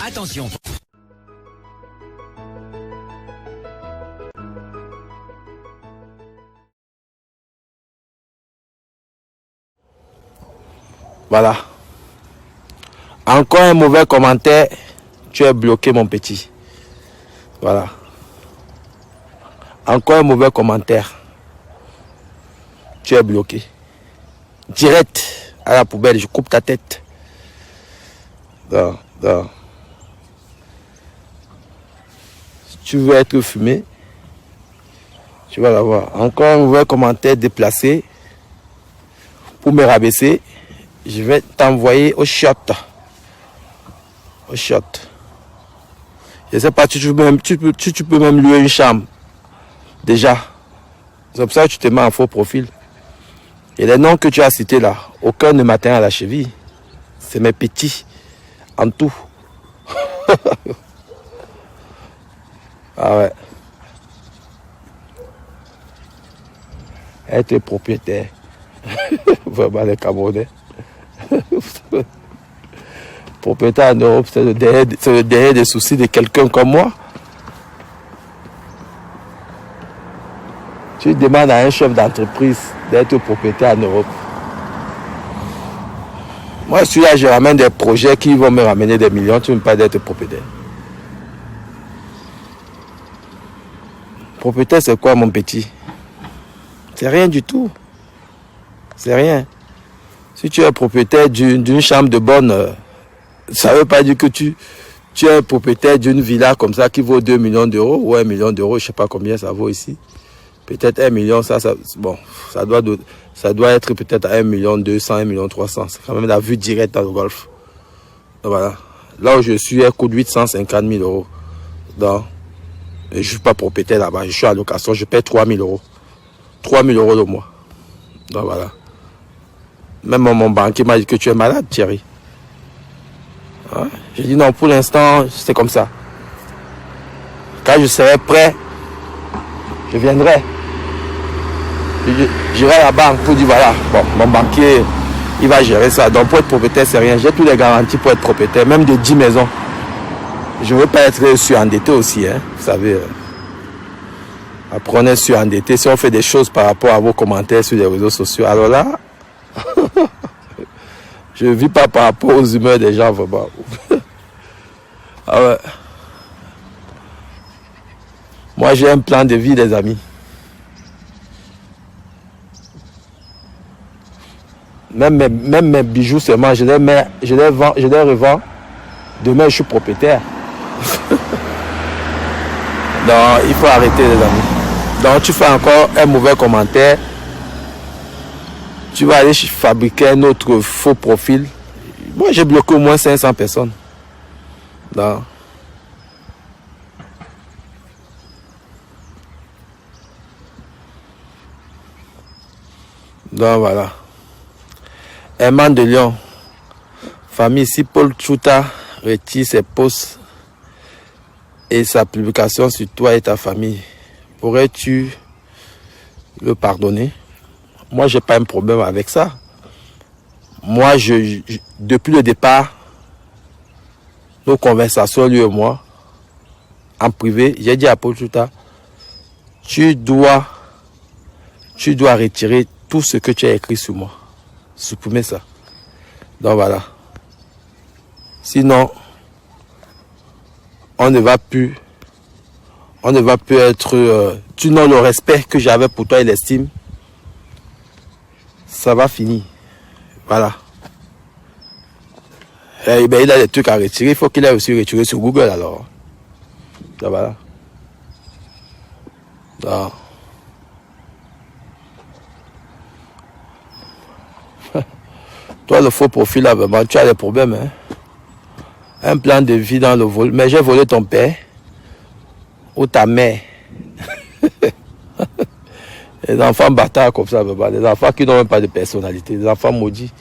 Attention. Voilà. Encore un mauvais commentaire. Tu es bloqué, mon petit. Voilà. Encore un mauvais commentaire. Tu es bloqué. Direct à la poubelle, je coupe ta tête. Non, non. Si tu veux être fumé, tu vas l'avoir. Encore un mauvais commentaire déplacé pour me rabaisser. Je vais t'envoyer au shot. Au shot. Je ne sais pas, tu peux même louer une chambre. Déjà. C'est pour ça que tu te mets en faux profil. Et les noms que tu as cités là, aucun ne m'atteint à la cheville. C'est mes petits. En tout. Ah ouais. Être propriétaire. Vraiment les Camerounais. Propriétaire en Europe, c'est le derrière des soucis de quelqu'un comme moi. Tu demandes à un chef d'entreprise d'être propriétaire en Europe. Moi, je suis là, je ramène des projets qui vont me ramener des millions. Tu ne veux pas d'être propriétaire. Propriétaire, c'est quoi, mon petit? C'est rien du tout. C'est rien. Si tu es propriétaire d'une chambre de bonne, ça ne veut pas dire que tu es propriétaire d'une villa comme ça qui vaut 2 millions d'euros ou 1 million d'euros. Je ne sais pas combien ça vaut ici. Peut-être 1 million, bon, ça doit être peut-être à 1 million 200, 1 million 300. C'est quand même la vue directe dans le golfe. Donc voilà. Là où je suis, elle coûte 850 000 euros. Donc, je ne suis pas propriétaire là-bas. Je suis à location, je paie 3 000 euros. 3 000 euros le mois. Donc voilà. Même mon banquier m'a dit que tu es malade, Thierry. Hein? J'ai dit non, pour l'instant, c'est comme ça. Quand je serai prêt, je viendrai. J'irai à la banque pour dire voilà, bon, mon banquier, il va gérer ça. Donc pour être propriétaire, c'est rien. J'ai toutes les garanties pour être propriétaire, même de 10 maisons. Je ne veux pas être surendetté aussi, hein. Vous savez. Après, on est surendetté. Si on fait des choses par rapport à vos commentaires sur les réseaux sociaux, alors là, je ne vis pas par rapport aux humeurs des gens, vraiment. Ah ouais. Moi, j'ai un plan de vie, les amis. Même mes bijoux seulement, je les revends. Demain, je suis propriétaire. Donc, il faut arrêter, les amis. Donc, tu fais encore un mauvais commentaire. Tu vas aller fabriquer un autre faux profil. Moi, j'ai bloqué au moins 500 personnes. Donc, voilà. Herman de Lyon. Famille, si Paul Tchouta retire ses posts et sa publication sur toi et ta famille, pourrais-tu le pardonner? Moi, j'ai pas un problème avec ça. Moi, depuis le départ, nos conversations, lui et moi, en privé, j'ai dit à Paul Tchouta, tu dois retirer tout ce que tu as écrit sur moi. Supprimer ça. Donc voilà. Sinon, on ne va plus être... tu n'as le respect que j'avais pour toi et l'estime. Ça va finir. Voilà. Et ben, il a des trucs à retirer. Il faut qu'il ait aussi retiré sur Google alors. Donc voilà. Donc. Toi, le faux profil, là, vraiment, tu as des problèmes. Hein? Un plan de vie dans le vol. Mais j'ai volé ton père ou ta mère. Les enfants bâtards comme ça, des enfants qui n'ont même pas de personnalité, des enfants maudits.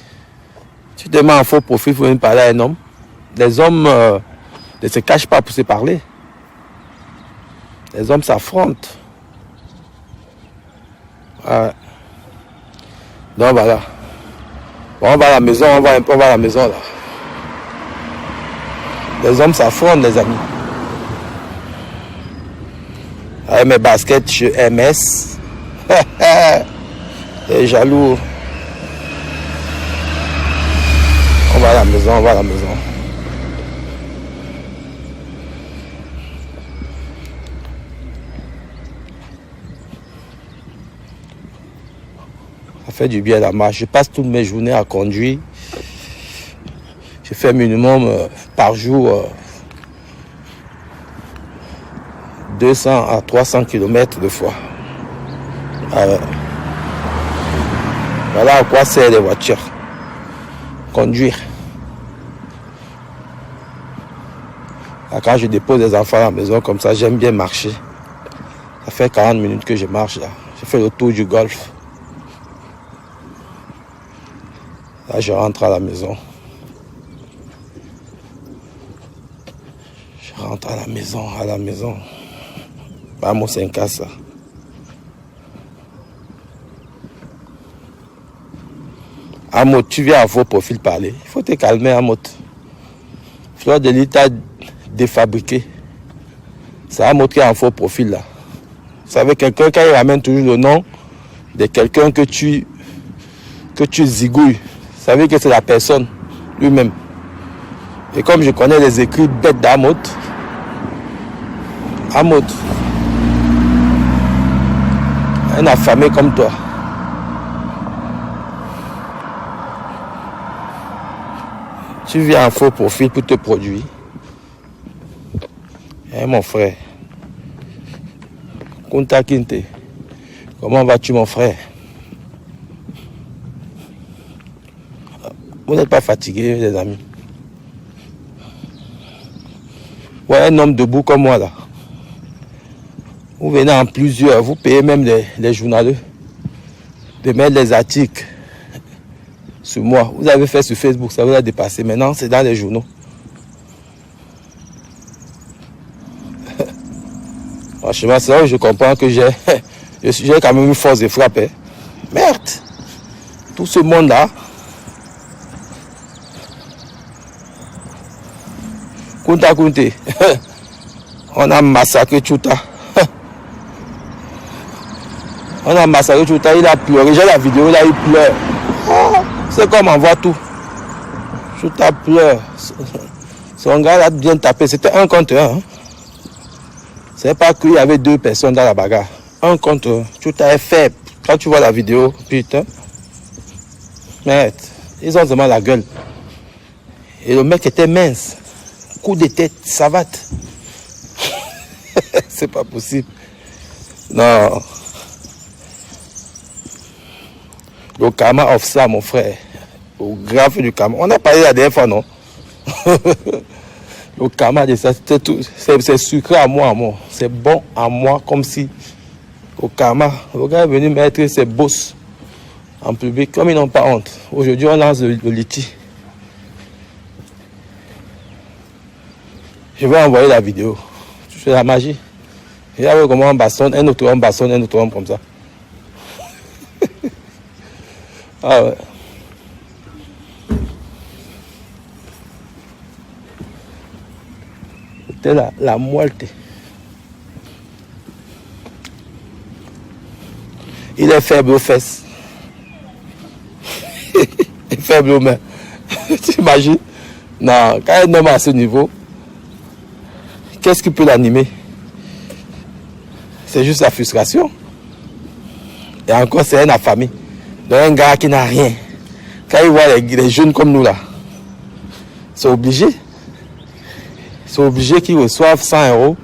Tu te mets en faux profil pour venir parler à un homme. Les hommes ne se cachent pas pour se parler. Les hommes s'affrontent. Ouais. Donc voilà. Bon, on va à la maison, on va à la maison là. Les hommes s'affrontent, les amis. Avec mes baskets chez MS. Et jaloux. On va à la maison, on va à la maison. Ça fait du bien la marche. Je passe toutes mes journées à conduire. Je fais minimum par jour 200 à 300 km de fois. Voilà à quoi servent les voitures. Conduire. Quand je dépose les enfants à la maison comme ça, j'aime bien marcher. Ça fait 40 minutes que je marche là. Je fais le tour du golf. Là, je rentre à la maison. Je rentre à la maison. Pas mon 5K ça. Amot, tu viens à vos profils parler. Il faut te calmer, Amot. Fleur de l'État défabriqué. C'est Amot qui est en faux profil là. Vous savez, quelqu'un qui ramène toujours le nom de quelqu'un que tu zigouilles. Vous savez que c'est la personne lui-même. Et comme je connais les écrits bêtes d'Amot, Amot, un affamé comme toi. Tu viens en faux profil pour te produire. Eh mon frère. Kunta Kinte. Comment vas-tu mon frère? Vous n'êtes pas fatigué les amis? Ouais, un homme debout comme moi là. Vous venez en plusieurs, vous payez même les journalistes de mettre les articles sur moi. Vous avez fait sur Facebook, ça vous a dépassé. Maintenant, c'est dans les journaux. Franchement, c'est là où je comprends que j'ai quand même une force de frappe. Hein. Merde! Tout ce monde-là. Kunta Kunte. On a massacré Tchouta. On a massacré Tchouta, il a pleuré. J'ai la vidéo, là, il pleure. Oh, c'est comme on voit tout. Tchouta pleure. Son gars a bien tapé. C'était 1 contre 1. Hein. C'est pas qu'il y avait 2 personnes dans la bagarre. 1 contre 1. Tchouta est faible. Quand tu vois la vidéo, putain. Merde. Ils ont seulement la gueule. Et le mec était mince. Coup de tête, savate. C'est pas possible. Non. Le karma of ça, mon frère. Au grave du karma. On a parlé la dernière fois, non? Le karma de ça, c'est sucré à moi. C'est bon à moi, comme si au karma. Le gars est venu mettre ses bosses en public, comme ils n'ont pas honte. Aujourd'hui, on lance le litige. Je vais envoyer la vidéo. C'est la magie. Regardez comment on bastonne, un autre homme bastonne, un autre homme comme ça. Ah ouais. C'était la muerte. Il est faible aux fesses. Il est faible aux mains. Tu imagines? Non, quand un homme est à ce niveau, qu'est-ce qui peut l'animer? C'est juste la frustration. Et encore, c'est un affamé. Donc un gars qui n'a rien. Quand il voit les jeunes comme nous là, c'est obligé. C'est obligé qu'ils reçoivent 100 €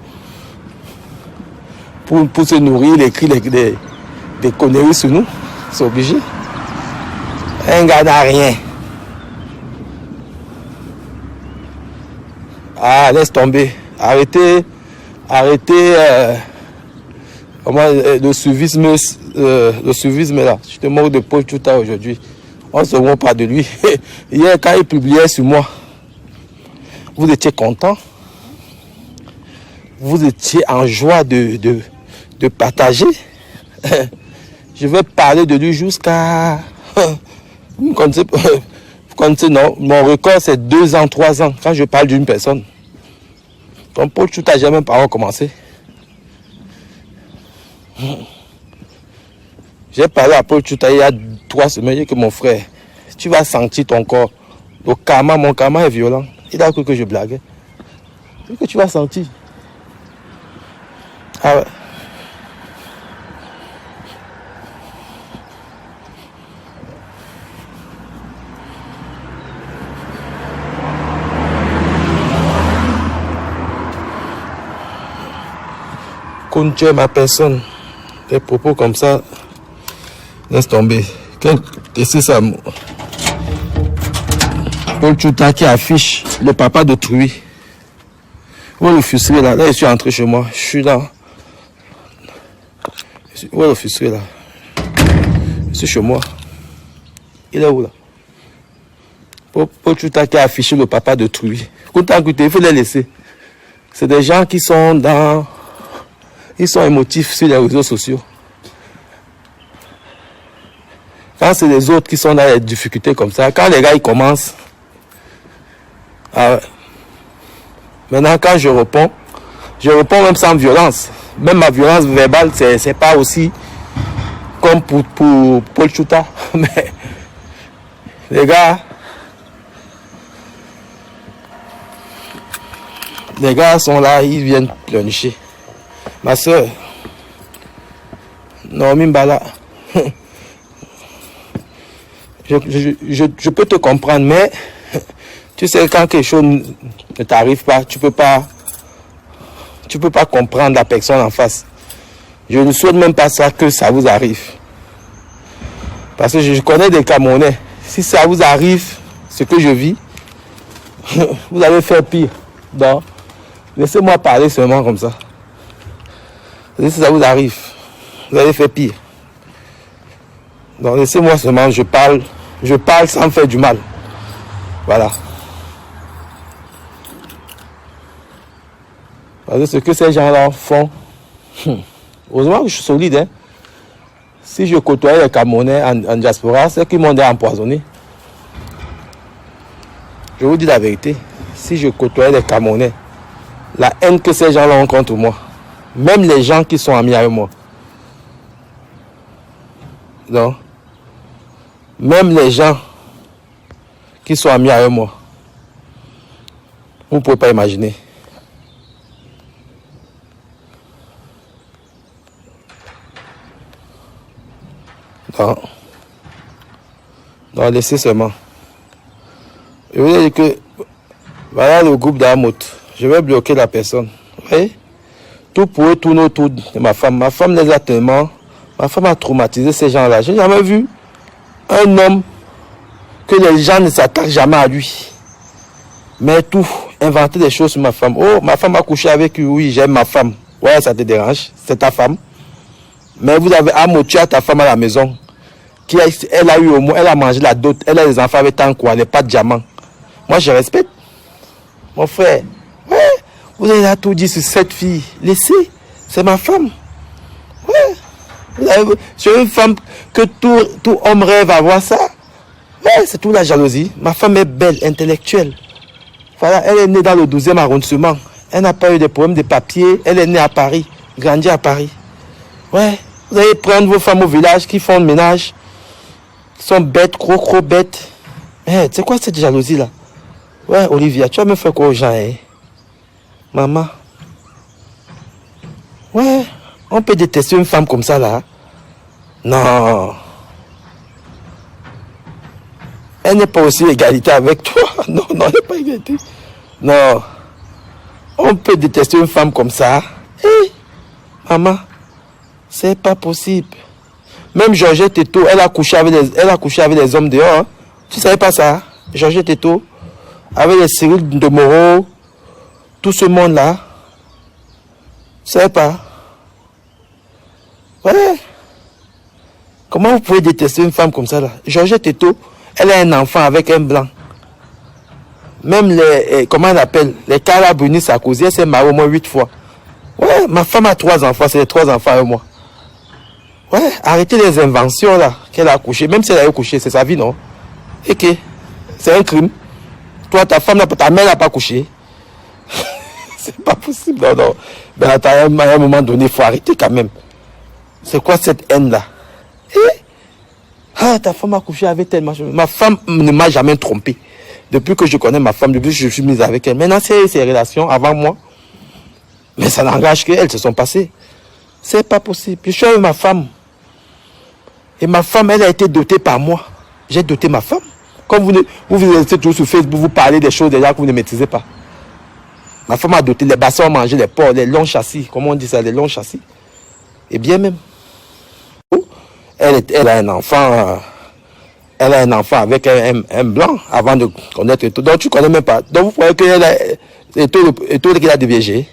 pour se nourrir, il écrit des conneries sur nous. C'est obligé. Un gars n'a rien. Ah, laisse tomber. Arrêtez le suivisme là. Je te moque de Paul Tchouta aujourd'hui. On se moque pas de lui. Hier, quand il publiait sur moi, vous étiez content. Vous étiez en joie de partager. Je vais parler de lui jusqu'à... Vous connaissez, non, mon record c'est 2 ans, 3 ans. Quand je parle d'une personne, Ton Paul Chouta n'a jamais pas recommencé. J'ai parlé à Paul Chouta il y a 3 semaines que mon frère, tu vas sentir ton corps. Le karma, mon karma est violent. Il a cru que je blaguais. C'est que tu vas sentir. Ah ouais. Quand tu es ma personne, des propos comme ça, laisse tomber. Et c'est ça. Paul Chouta qui affiche le papa d'autrui. Où est le fuselé là? Là, je suis entré chez moi. Je suis là. Où est le fuselé là? Je suis chez moi. Il est où là? Paul Chouta qui a affiché le papa d'autrui. Il faut les laisser. C'est des gens qui sont dans... Ils sont émotifs sur les réseaux sociaux. Quand c'est les autres qui sont dans les difficultés comme ça, quand les gars ils commencent... Ah ouais. Maintenant, quand je réponds même sans violence. Même ma violence verbale, c'est pas aussi comme pour Paul Chouta. Mais les gars sont là, ils viennent pleurnicher. Ma soeur, Naomi Mbala, je peux te comprendre, mais tu sais, quand quelque chose ne t'arrive pas, tu peux pas comprendre la personne en face. Je ne souhaite même pas ça que ça vous arrive. Parce que je connais des Camerounais. Si ça vous arrive, ce que je vis, vous allez faire pire. Donc, laissez-moi parler seulement comme ça. Si ça vous arrive, vous allez faire pire. Donc, laissez-moi seulement, je parle sans faire du mal. Voilà. Parce que ce que ces gens-là font, heureusement que je suis solide, hein. Si je côtoyais les Camerounais en diaspora, c'est qu'ils m'ont empoisonné. Je vous dis la vérité. Si je côtoyais les Camerounais, la haine que ces gens-là ont contre moi, même les gens qui sont amis avec moi, donc, même les gens qui sont amis avec moi, vous ne pouvez pas imaginer. Non, laissez seulement. Je vous dis que voilà le groupe d'Amot. Je vais bloquer la personne. Vous voyez? Tout pour eux tourne autour de ma femme. Ma femme les a tellement. Ma femme a traumatisé ces gens-là. Je n'ai jamais vu un homme que les gens ne s'attaquent jamais à lui. Mais tout, inventer des choses sur ma femme. Oh, ma femme a couché avec lui. Oui, j'aime ma femme. Ouais, ça te dérange. C'est ta femme. Mais vous avez amoché à ta femme à la maison. Elle a eu au moins, elle a mangé la dot. Elle a des enfants avec tant quoi, elle n'est pas de diamant. Moi, je respecte. Mon frère, ouais, vous avez tout dit sur cette fille. Laissez, c'est ma femme. Ouais. C'est une femme que tout homme rêve à voir ça. Ouais, c'est tout la jalousie. Ma femme est belle, intellectuelle. Voilà, elle est née dans le 12e arrondissement. Elle n'a pas eu de problème de papier. Elle est née à Paris, grandie à Paris. Ouais, vous allez prendre vos femmes au village qui font le ménage, qui sont bêtes, gros bêtes. Hey, c'est quoi cette jalousie-là? Ouais, Olivia, tu vas me faire quoi aux gens, hein? Maman. Ouais, on peut détester une femme comme ça, là. Non. Elle n'est pas aussi égalité avec toi. Non, elle n'est pas égalité. Non. On peut détester une femme comme ça. Hey, maman. C'est pas possible. Même Georgette Teto, elle a couché avec les hommes dehors. Hein. Tu savais pas ça? Georgette Teto, avec les Cyril de Moreau, tout ce monde-là. Tu savais pas? Ouais. Comment vous pouvez détester une femme comme ça là? Georgette Teto, elle a un enfant avec un blanc. Même les, comment on appelle, les Calabrini Sarkozy, elle s'est mariée au moins 8 fois. Ouais, ma femme a 3 enfants, c'est les 3 enfants avec moi. Ouais, arrêtez les inventions là, qu'elle a accouché. Même si elle a accouché, c'est sa vie, non? Et que c'est un crime. Toi, ta femme, ta mère n'a pas couché. C'est pas possible. Non, non. Mais attends, à un moment donné, il faut arrêter quand même. C'est quoi cette haine-là? Ah, ta femme a couché avec elle. Ma femme ne m'a jamais trompé. Depuis que je connais ma femme, depuis que je suis mise avec elle. Maintenant, c'est ses relations avant moi. Mais ça n'engage qu'elles se sont passées. C'est pas possible. Je suis avec ma femme. Et ma femme, elle a été dotée par moi. J'ai doté ma femme. Comme vous restez toujours sur Facebook, vous parlez des choses déjà que vous ne maîtrisez pas. Ma femme a doté les bassins à manger, les porcs, les longs châssis. Comment on dit ça, les longs châssis? Et bien même. Elle a un enfant. Elle a un enfant avec un blanc avant de connaître tout. Donc tu ne connais même pas. Donc vous croyez qu'elle a tout qu'il a déviégé.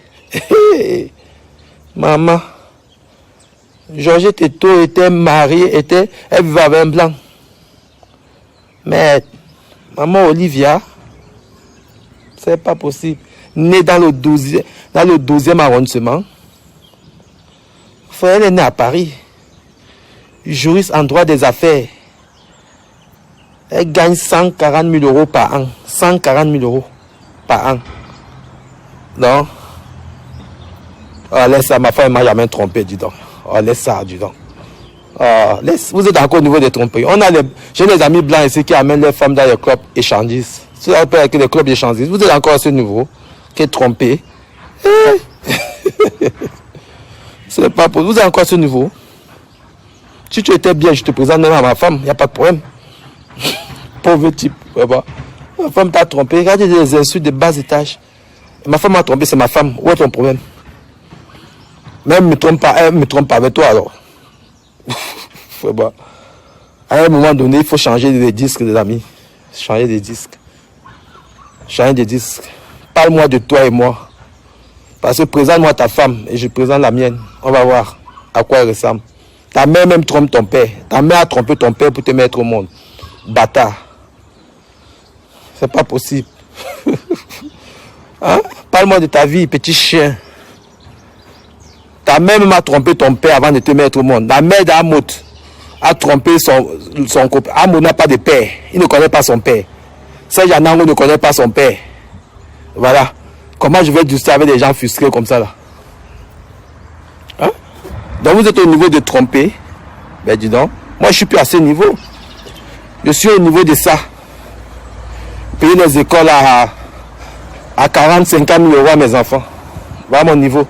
Maman. Georgette Eto était mariée, elle vivait avec un blanc. Mais maman Olivia, c'est pas possible. Née dans le 12e arrondissement. Elle est née à Paris. Juriste en droit des affaires. Elle gagne 140 000 euros par an. 140 000 euros par an. Non. Oh, laisse ça, ma femme ne m'a jamais trompé, dis donc. Oh, laisse ça, dis donc. Oh, vous êtes encore au niveau des tromperies. J'ai des amis blancs ici qui amènent leurs femmes dans les clubs échangistes. C'est un peu avec les clubs échangistes. Vous êtes encore à ce niveau qui est trompé. C'est pas pour vous êtes encore à ce niveau. Si tu étais bien, je te présente même à ma femme, il n'y a pas de problème. Pauvre type. Ma femme t'a trompé. Regardez des insultes de bas étage. Ma femme m'a trompé, c'est ma femme. Où est ton problème? Même me trompe pas, elle me trompe pas avec toi alors. À un moment donné, il faut changer des disques, les amis. Changer des disques. Changer des disques. Parle-moi de toi et moi. Parce que présente-moi ta femme et je présente la mienne. On va voir à quoi elle ressemble. Ta mère même trompe ton père. Ta mère a trompé ton père pour te mettre au monde. Bâtard. C'est pas possible. Hein? Parle-moi de ta vie, petit chien. Ta mère m'a trompé ton père avant de te mettre au monde. La mère d'Amot a trompé son copain. Amot n'a pas de père. Il ne connaît pas son père. Serge Anango ne connaît pas son père. Voilà. Comment je vais discuter avec des gens frustrés comme ça là? Hein? Donc vous êtes au niveau de tromper. Ben dis donc. Moi je suis plus à ce niveau. Je suis au niveau de ça. Payer les écoles à 40, 50 000 euros à mes enfants. Voilà mon niveau.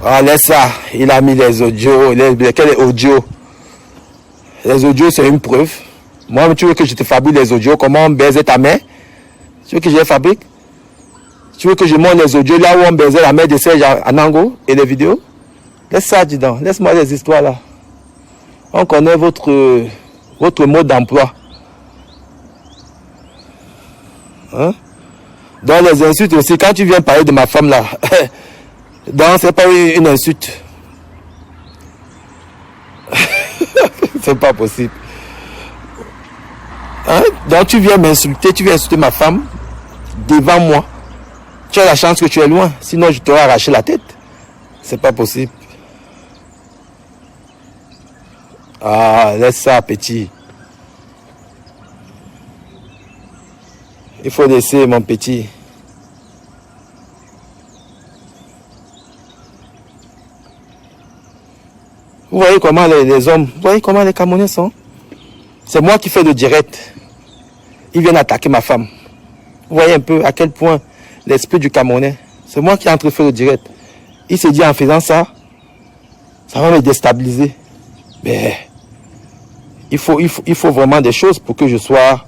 Ah, laisse ça. Il a mis les audios. Quel audio? Les audios, c'est une preuve. Moi, tu veux que je te fabrique les audios? Comment on baisait ta mère? Tu veux que je les fabrique? Tu veux que je montre les audios là où on baisait la mère de Serge Anango et les vidéos? Laisse ça, dis donc. Laisse-moi les histoires là. On connaît votre mode d'emploi. Hein? Dans les insultes aussi, quand tu viens parler de ma femme là, donc c'est pas une insulte. C'est pas possible. Hein? Donc tu viens m'insulter, tu viens insulter ma femme devant moi. Tu as la chance que tu es loin, sinon je t'aurais arraché la tête. C'est pas possible. Ah, laisse ça, petit. Il faut laisser, mon petit. Vous voyez comment les hommes, vous voyez comment les Camerounais sont? C'est moi qui fais le direct. Ils viennent attaquer ma femme. Vous voyez un peu à quel point l'esprit du Camerounais. C'est moi qui ai entrefait le direct. Il s'est dit en faisant ça, ça va me déstabiliser. Mais il faut vraiment des choses pour que je sois...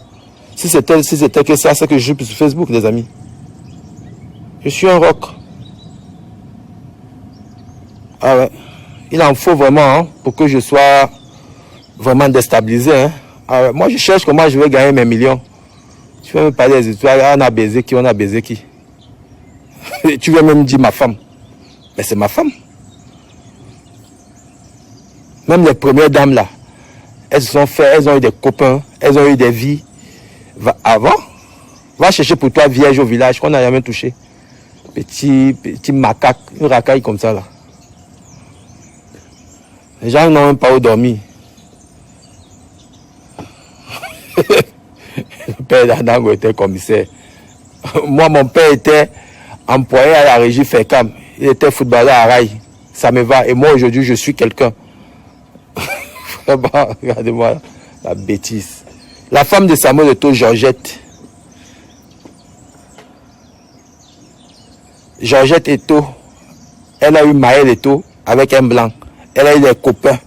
Si c'était que ça, c'est que je suis plus sur Facebook, les amis. Je suis un rock. Ah ouais. Il en faut vraiment hein, pour que je sois vraiment déstabilisé. Hein. Ah ouais. Moi, je cherche comment je vais gagner mes millions. Tu vas me parler des histoires. On a baisé qui, on a baisé qui. Tu vas même dire ma femme. Mais c'est ma femme. Même les premières dames là, elles se sont fait, elles ont eu des copains, elles ont eu des vies. Avant, va chercher pour toi vierge au village qu'on n'a jamais touché. Petit macaque, une racaille comme ça là. Les gens n'ont même pas où dormir. Le père d'Anango était commissaire. Moi, mon père était employé à la régie FECAM. Il était footballeur à Rail. Ça me va. Et moi, aujourd'hui, je suis quelqu'un. Regardez-moi la bêtise. La femme de Samuel Eto'o, Georgette. Georgette Eto'o, elle a eu Maël Eto'o avec un blanc. Elle a eu des copains.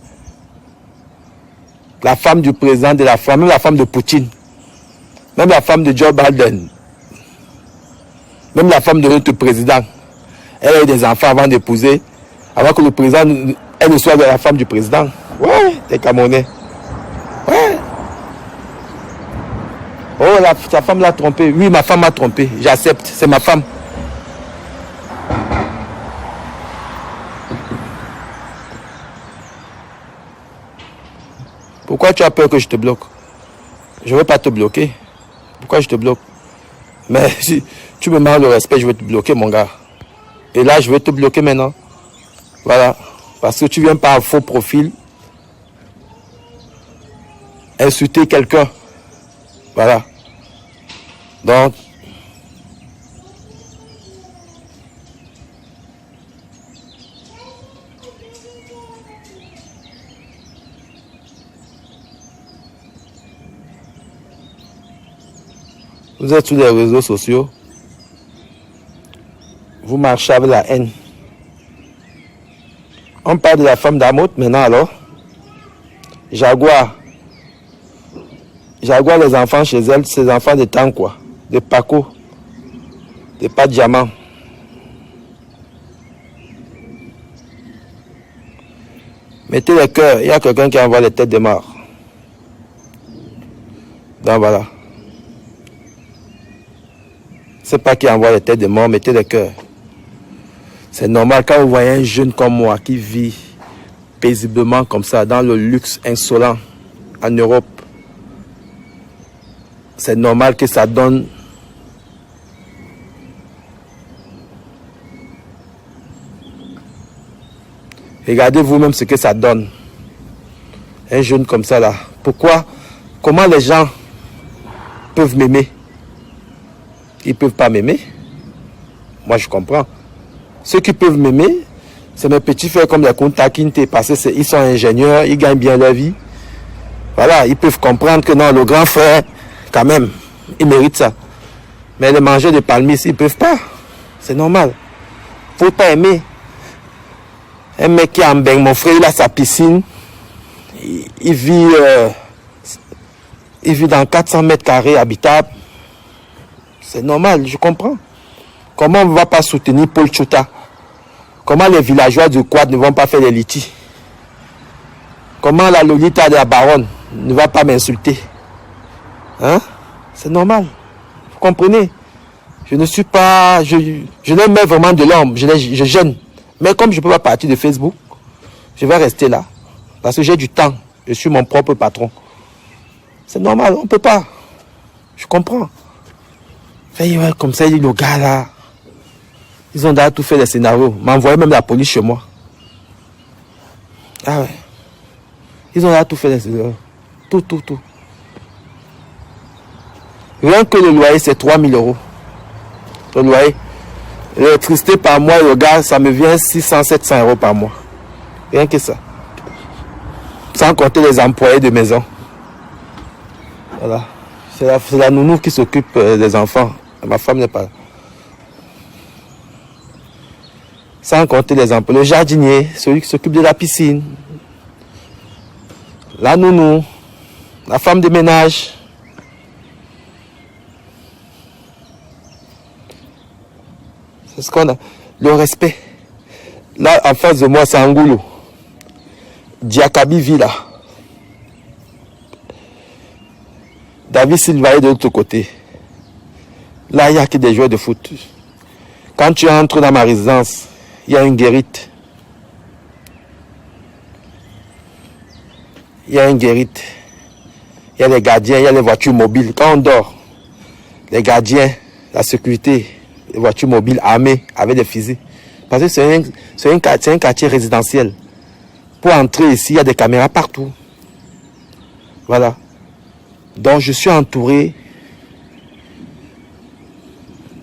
La femme du président de la femme, même la femme de Poutine, même la femme de Joe Biden, même la femme de notre président. Elle a eu des enfants avant d'épouser, avant que le président, elle ne soit la femme du président. Ouais, des Camerounais. Ouais. Oh, sa femme l'a trompé. Oui, ma femme m'a trompé. J'accepte. C'est ma femme. Pourquoi tu as peur que je te bloque? Je ne veux pas te bloquer. Pourquoi je te bloque? Mais si tu me manques le respect, je vais te bloquer, mon gars. Et là, je vais te bloquer maintenant. Voilà. Parce que tu viens par un faux profil insulter quelqu'un. Voilà. Donc, vous êtes sur les réseaux sociaux. Vous marchez avec la haine. On parle de la femme d'Amout maintenant alors. Jaguar. Jaguar, les enfants chez elle, ses enfants de temps quoi. De Paco. De pas de diamant. Mettez les cœurs. Il y a quelqu'un qui envoie les têtes de mort. Donc voilà. C'est pas qui envoie les têtes de mort, mettez les cœurs. C'est normal quand vous voyez un jeune comme moi qui vit paisiblement comme ça, dans le luxe insolent en Europe. C'est normal que ça donne regardez vous-même ce que ça donne. Un jeune comme ça là. Pourquoi? Comment les gens peuvent m'aimer? Ils ne peuvent pas m'aimer. Moi je comprends. Ceux qui peuvent m'aimer, c'est mes petits frères comme les Kunta Kinte, parce qu'ils sont ingénieurs, ils gagnent bien leur vie. Voilà, ils peuvent comprendre que non, le grand frère, quand même, il mérite ça. Mais les mangeurs de palmis, ils ne peuvent pas. C'est normal. Il ne faut pas aimer. Un mec qui est en bain, mon frère, il a sa piscine. Il vit dans 400 mètres carrés habitables. C'est normal, je comprends. Comment on ne va pas soutenir Paul Tchouta? Comment les villageois du Quad ne vont pas faire des litis? Comment la Lolita de la Baronne ne va pas m'insulter? Hein? C'est normal. Vous comprenez? Je ne suis pas... Je n'aime pas vraiment de l'homme. Je gêne. Mais comme je ne peux pas partir de Facebook, je vais rester là. Parce que j'ai du temps. Je suis mon propre patron. C'est normal, on ne peut pas. Je comprends. Comme ça, le gars là... Ils ont déjà tout fait les scénarios. M'envoyer même la police chez moi. Ah ouais. Ils ont déjà tout fait les scénarios. Tout. Rien que le loyer, c'est 3 000 euros. Le loyer. L'électricité par mois, le gaz, ça me vient 600-700 euros par mois. Rien que ça. Sans compter les employés de maison. Voilà. C'est la nounou qui s'occupe des enfants. Ma femme n'est pas là. Sans compter les emplois, le jardinier, celui qui s'occupe de la piscine, la nounou, la femme de ménage. C'est ce qu'on a. Le respect. Là, en face de moi, c'est Angoulou. Diakabi Villa. David Silva est de l'autre côté. Là, il n'y a que des joueurs de foot. Quand tu entres dans ma résidence, il y a une guérite. Il y a une guérite. Il y a les gardiens, il y a les voitures mobiles. Quand on dort, les gardiens, la sécurité, les voitures mobiles armées avec des fusils. Parce que c'est un quartier résidentiel. Pour entrer ici, il y a des caméras partout. Voilà. Donc je suis entouré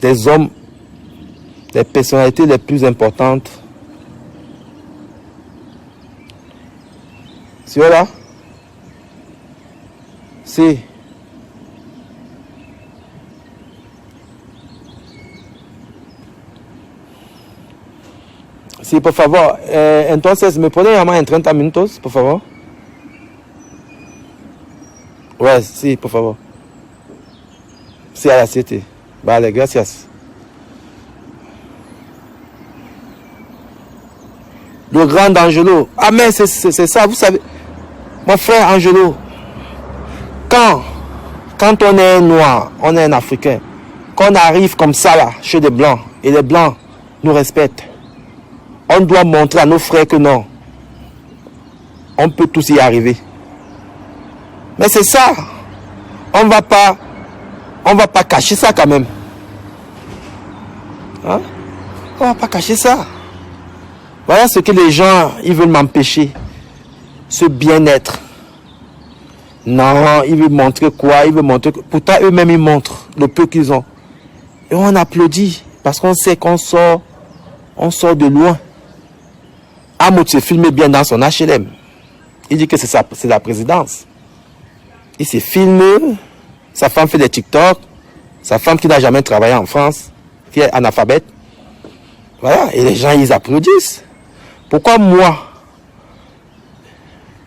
des hommes, des personnalités les plus importantes. Si voilà. Si. Sí, por favor. Entonces, ¿me puede llamar en 30 minutos, por favor? Ouais, sí, por favor. Sí, a las 7. Vale, gracias. Le grand Angelo. Ah, mais c'est ça, vous savez. Mon frère Angelo, quand on est un noir, on est un Africain, qu'on arrive comme ça là, chez les Blancs, et les Blancs nous respectent, on doit montrer à nos frères que non, on peut tous y arriver. Mais c'est ça, on va pas cacher ça quand même. Hein? On va pas cacher ça. Voilà ce que les gens, ils veulent m'empêcher. Ce bien-être. Non, ils veulent montrer quoi? Ils veulent montrer... Pourtant, eux-mêmes, ils montrent le peu qu'ils ont. Et on applaudit. Parce qu'on sait qu'on sort de loin. Hamoud s'est filmé bien dans son HLM. Il dit que c'est la présidence. Il s'est filmé. Sa femme fait des TikTok. Sa femme qui n'a jamais travaillé en France, qui est analphabète. Voilà. Et les gens, ils applaudissent. Pourquoi moi,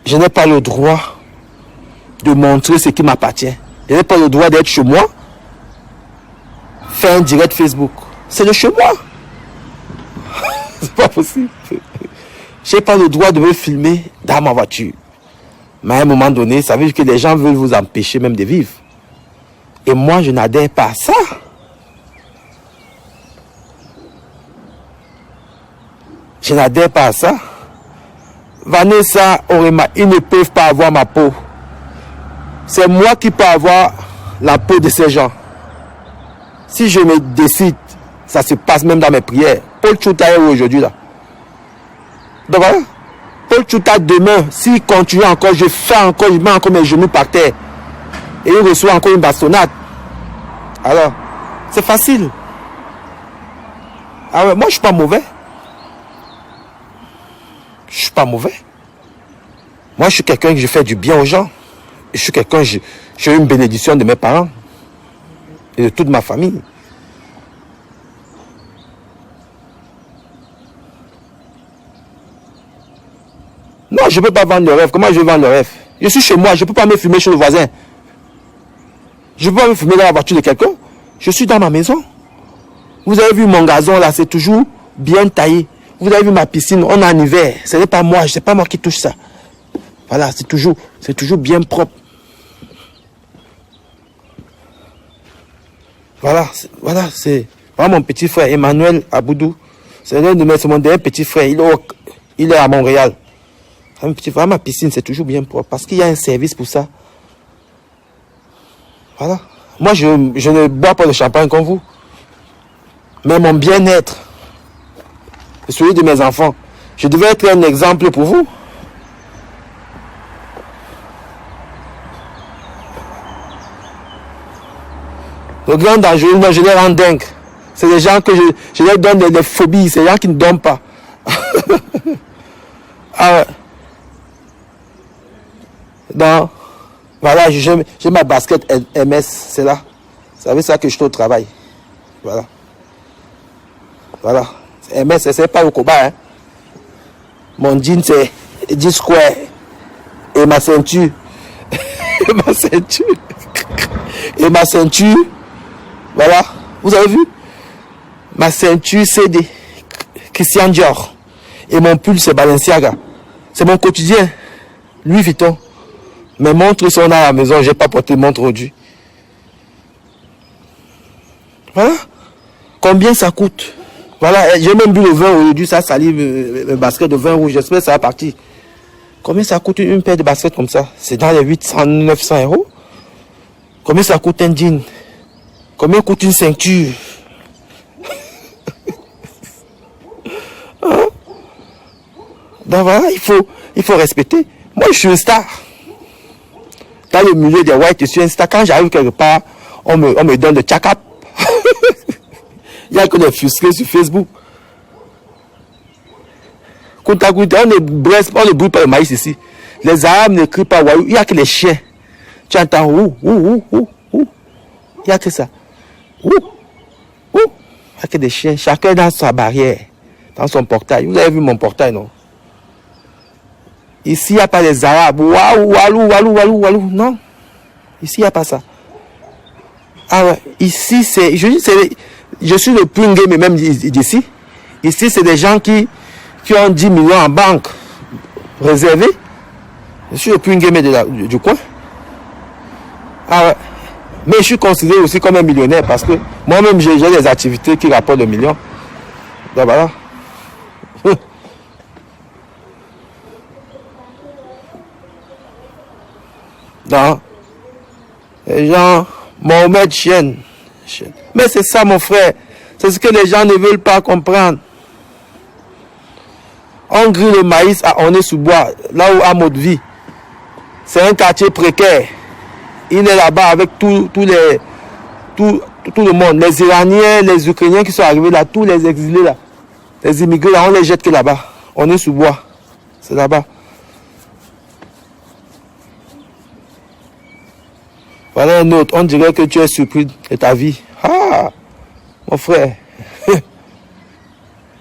je n'ai pas le droit de montrer ce qui m'appartient? Je n'ai pas le droit d'être chez moi, faire un direct Facebook. C'est le chez moi. C'est pas possible. Je n'ai pas le droit de me filmer dans ma voiture. Mais à un moment donné, ça veut dire que les gens veulent vous empêcher même de vivre. Et moi, je n'adhère pas à ça. Je n'adhère pas à ça. Vanessa, Orema, ils ne peuvent pas avoir ma peau. C'est moi qui peux avoir la peau de ces gens. Si je me décide, ça se passe même dans mes prières. Paul Tchouta est aujourd'hui là. Donc voilà. Paul Tchouta demain, s'il continue encore, je mets encore mes genoux par terre. Et il reçoit encore une bastonnade. Alors, c'est facile. Ah ouais, moi je suis pas mauvais. Je suis pas mauvais. Moi, je suis quelqu'un qui fait du bien aux gens. Je suis quelqu'un, j'ai eu une bénédiction de mes parents et de toute ma famille. Non, je ne peux pas vendre le rêve. Comment je vais vendre le rêve? Je suis chez moi, je ne peux pas me fumer chez le voisin. Je ne peux pas me fumer dans la voiture de quelqu'un. Je suis dans ma maison. Vous avez vu mon gazon là, c'est toujours bien taillé. Vous avez vu ma piscine, on est en hiver. Ce n'est pas moi, c'est pas moi qui touche ça. Voilà, c'est toujours bien propre. Voilà, c'est mon petit frère Emmanuel Aboudou. C'est mon dernier petit frère. Il est à Montréal. Un petit frère, ma piscine, c'est toujours bien propre. Parce qu'il y a un service pour ça. Voilà. Moi, je ne bois pas de champagne comme vous. Mais mon bien-être, celui de mes enfants, je devais être un exemple pour vous. Le grand danger, je les rends dingues. C'est des gens que je leur donne des phobies. C'est des gens qui ne dorment pas. Ah ouais. Donc, voilà, j'ai ma basket MS, c'est là. C'est avec ça que je suis au travail. Voilà. Voilà. MS, c'est pas au combat. Hein. Mon jean, c'est 10 square. Et ma ceinture. Et ma ceinture. Voilà. Vous avez vu? Ma ceinture, c'est de Christian Dior. Et mon pull, c'est Balenciaga. C'est mon quotidien. Louis Vuitton. Mes montres sont à la maison. Je n'ai pas porté de montre aujourd'hui. Voilà. Combien ça coûte? Voilà. J'ai même bu le vin aujourd'hui. Ça salit mes baskets de vin rouge. J'espère que ça va partir. Combien ça coûte une paire de baskets comme ça? C'est dans les 800, 900 euros. Combien ça coûte un jean? Combien coûte une ceinture? Hein? Donc voilà, il faut respecter. Moi, je suis une star. Dans le milieu des whites, je suis un star. Quand j'arrive quelque part, on me donne le check-up. Il n'y a que des frustrés sur Facebook. Kouta, on ne brûle pas le maïs ici. Les Arabes ne crient pas Wayou. Il n'y a que les chiens. Tu entends ouh. Il n'y a que ça. Ouh. Il n'y a que des chiens. Chacun dans sa barrière, dans son portail. Vous avez vu mon portail, non? Ici, il n'y a pas les Arabes. Walou. Non. Ici, il n'y a pas ça. Ah ouais. Ici, c'est. Je suis le plus game même d'ici. Ici, c'est des gens qui ont 10 millions en banque réservés. Je suis le plus game du coin. Ah ouais. Mais je suis considéré aussi comme un millionnaire parce que moi-même, j'ai des activités qui rapportent le million. Donc voilà. Non. Les gens, Mohamed Chien. Mais c'est ça, mon frère. C'est ce que les gens ne veulent pas comprendre. On grille le maïs à Aulnay-sous-Bois, là où Ahmed vit. C'est un quartier précaire. Il est là-bas avec tout le monde. Les Iraniens, les Ukrainiens qui sont arrivés là, tous les exilés là. Les immigrés là, on les jette que là-bas. Aulnay-sous-Bois. C'est là-bas. Voilà un autre. On dirait que tu es surpris de ta vie. Ah, mon frère.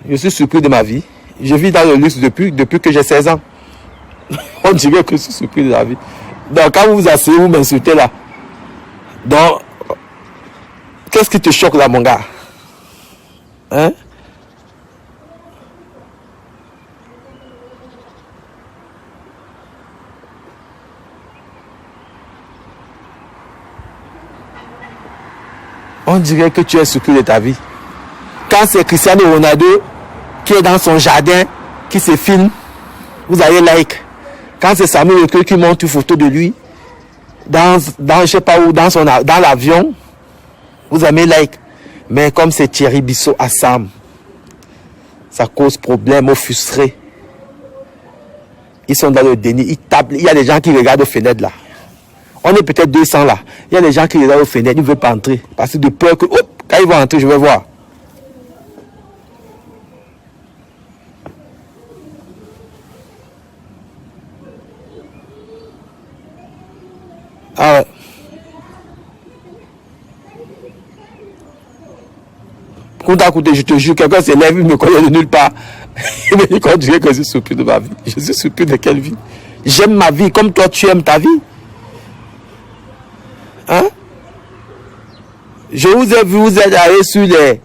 Je suis surpris de ma vie. Je vis dans le luxe depuis que j'ai 16 ans. On dirait que je suis surpris de la vie. Donc, quand vous vous asseyez, vous m'insultez là. Donc, qu'est-ce qui te choque là, mon gars? Hein? On dirait que tu es surpris de ta vie. Quand c'est Cristiano Ronaldo qui est dans son jardin, qui se filme, vous allez like. Quand c'est Samuel Eto'o qui monte une photo de lui, dans je sais pas où, dans l'avion, vous allez like. Mais comme c'est Thierry Bissot à Sam, ça cause problème aux frustrés. Ils sont dans le déni, ils tapent. Il y a des gens qui regardent aux fenêtres là. On est peut-être 200 là. Il y a des gens qui regardent aux fenêtres, ils ne veulent pas entrer. Parce que de peur que, quand ils vont entrer, je vais voir. Ah ouais. Écoutez, je te jure, quelqu'un s'élève, il me connaît de nulle part. Il me dit qu'on dirait que je suis surpris de ma vie. Je suis surpris de quelle vie? J'aime ma vie comme toi tu aimes ta vie. Hein? Je vous ai vu, vous êtes allé il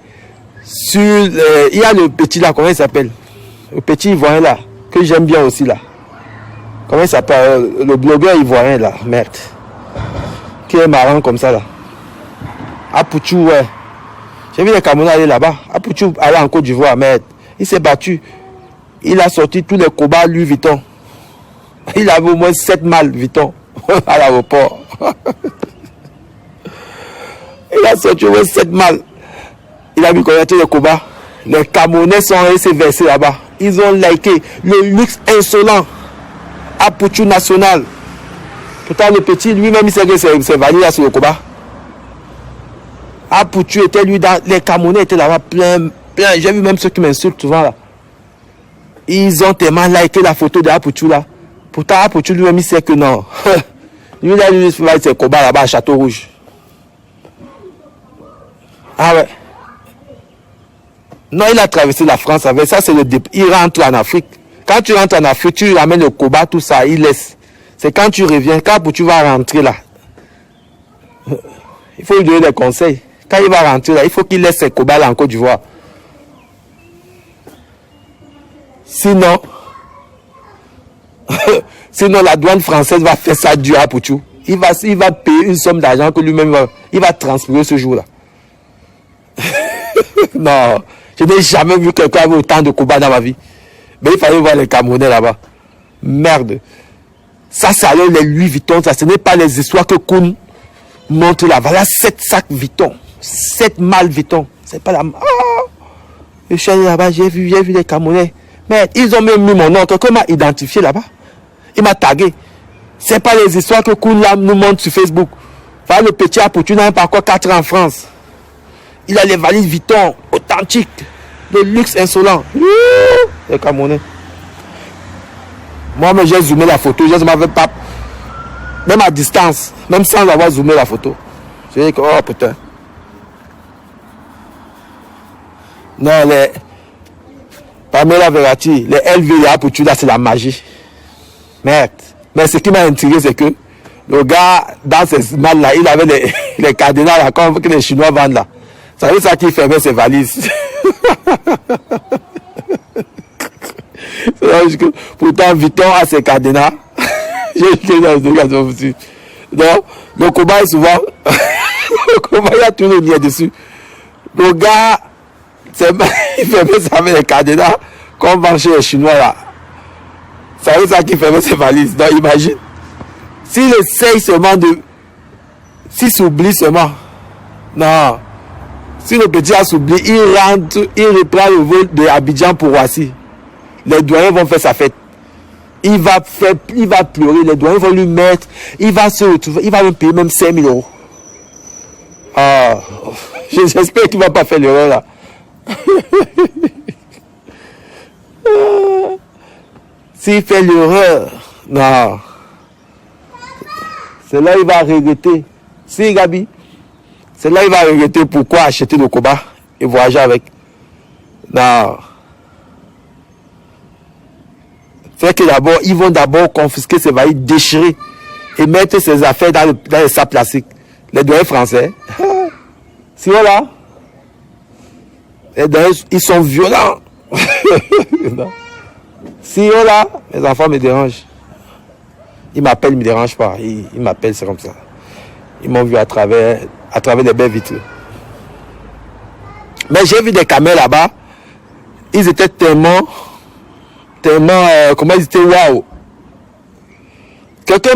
y a le petit là, comment il s'appelle? Le petit ivoirien là, que j'aime bien aussi là. Comment il s'appelle? Le blogueur ivoirien là, merde. Qui est marrant comme ça là. Apouchou, ouais. J'ai vu les Camerounais aller là-bas. Apouchou aller en Côte d'Ivoire, merde. Il s'est battu. Il a sorti tous les combats Louis Vuitton. Il avait au moins 7 mâles Vuitton à l'aéroport. Il a sorti au moins 7 mâles. Il a vu connaître les combats. Les Camerounais sont restés versés là-bas. Ils ont liké le luxe insolent. Apouchou national. Pourtant le petit lui-même il sait que c'est vanille sur le combat. Apouchou était lui dans. Les Camerounais étaient là-bas plein. J'ai vu même ceux qui m'insultent souvent là. Ils ont tellement liké la photo de Apouchou là. Pourtant Apouchou lui-même il sait que non. Lui là il fait ses combats là-bas à Château Rouge. Ah ouais. Non, il a traversé la France avec ça, c'est le dépôt. Il rentre en Afrique. Quand tu rentres en Afrique, tu ramènes le combat, tout ça, il laisse. C'est quand tu reviens, quand tu vas rentrer là. Il faut lui donner des conseils. Quand il va rentrer là, il faut qu'il laisse ses combats là en Côte d'Ivoire. Sinon, la douane française va faire ça dur à Pouchou. Il va payer une somme d'argent que lui-même il va transpirer ce jour-là. Non, je n'ai jamais vu quelqu'un avec autant de combats dans ma vie. Mais il fallait voir les Camerounais là-bas. Merde. Ça, c'est alors les Louis Vuitton. Ça, ce n'est pas les histoires que Koun montre là. Voilà 7 sacs Vuitton. 7 mâles Vuitton. C'est pas la... Ah, je suis allé là-bas, j'ai vu les Camerounais. Mais ils ont même mis mon nom. Quelqu'un m'a identifié là-bas. Il m'a tagué. C'est pas les histoires que Koun là nous montre sur Facebook. Voilà le petit Apouchou n'a pas encore 4 ans en France. Il a les valises Vuitton authentiques. Le luxe insolent. Les Camerounais. Moi, j'ai zoomé la photo. Je ne m'avais pas... Même à distance. Même sans avoir zoomé la photo. J'ai dit que, oh putain. Non, les... Pamela Verratti, les LV pour tu là, c'est la magie. Merde. Mais ce qui m'a intrigué, c'est que le gars, dans ces malles-là, il avait les cadenas là, comme que les Chinois vendent là. Ça veut dire ça qu'il fermait ses valises. Pourtant, Vuitton a ses cadenas. Donc, le combat est souvent. Le combat, il y a tout le lien dessus. Le gars, il fermait ça avec les cadenas, comme vend chez les Chinois là. Ça veut dire ça qu'il fermait ses valises. Donc, imagine. S'il essaye seulement de. S'il s'oublie seulement. Non. Si le petit a s'oublie, il rentre, il reprend le vol de Abidjan pour Roissy. Les doyens vont faire sa fête. Il va pleurer, les doyens vont lui mettre, il va se retrouver, il va même payer même 5 000 euros. Ah, j'espère qu'il ne va pas faire l'erreur là. S'il fait l'erreur, non. C'est là qu'il va regretter. Si, Gabi, c'est là qu'il va regretter pourquoi acheter le Koba et voyager avec. Non. C'est que d'abord, ils vont d'abord confisquer ses valises, déchirer et mettre ses affaires dans les sacs plastiques. Les douaniers français. Si voilà. Les douaniers, ils sont violents. Si voilà, mes enfants me dérangent. Ils m'appellent, ils ne me dérangent pas. Ils m'appellent, c'est comme ça. Ils m'ont vu à travers les belles vitres. Mais j'ai vu des camels là-bas. Ils étaient tellement, comment ils étaient, waouh. Quelqu'un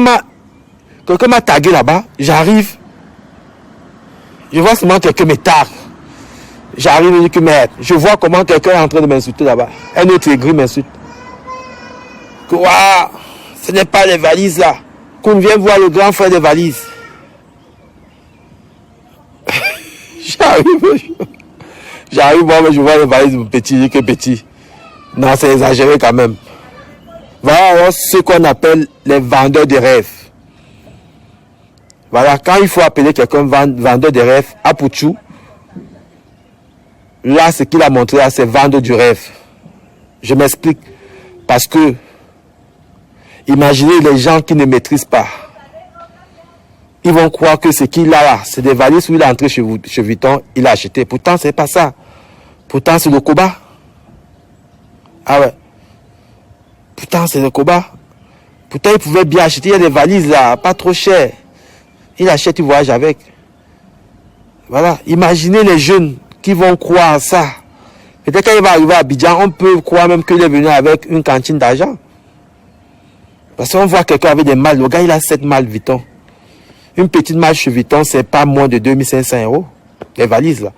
m'a tagué là-bas. J'arrive. Je vois seulement quelqu'un me tague. J'arrive et je dis que merde. Je vois comment quelqu'un est en train de m'insulter là-bas. Un autre aigri m'insulte. Que waouh, ce n'est pas les valises là. Qu'on vient voir le grand frère des valises. J'arrive, moi, mais je vois les valises petits, que petit. Non, c'est exagéré quand même. Voilà ce qu'on appelle les vendeurs de rêves. Voilà, quand il faut appeler quelqu'un vendeur de rêves, à Pouchou, là, ce qu'il a montré, c'est vendre du rêve. Je m'explique. Parce que, imaginez les gens qui ne maîtrisent pas. Ils vont croire que ce qu'il a là, c'est des valises où il est entré chez Vuitton, il a acheté. Pourtant, c'est pas ça. Pourtant, c'est le Koba. Ah ouais. Pourtant, c'est le Koba. Pourtant, il pouvait bien acheter. Il y a des valises là, pas trop chères. Il achète, il voyage avec. Voilà. Imaginez les jeunes qui vont croire à ça. Peut-être quand il va arriver à Abidjan, on peut croire même qu'il est venu avec une cantine d'argent. Parce qu'on voit quelqu'un avec des malles. Le gars, il a 7 malles Vuitton. Une petite malle chez Vuitton, c'est pas moins de 2500 euros. Les valises, là.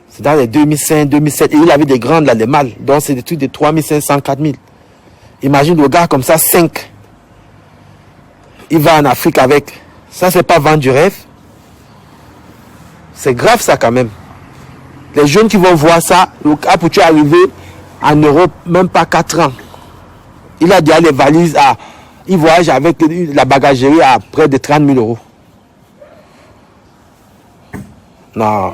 C'est dans les 2005, 2007. Et il avait des grandes, là, les malles. Donc, c'est des trucs de 3500, 4000. Imagine le gars comme ça, 5. Il va en Afrique avec. Ça, c'est pas vendre du rêve. C'est grave, ça, quand même. Les jeunes qui vont voir ça, le gars, pour tu arriver en Europe, même pas 4 ans. Il a déjà les valises à... Il voyage avec la bagagerie à près de 30 000 euros. Non.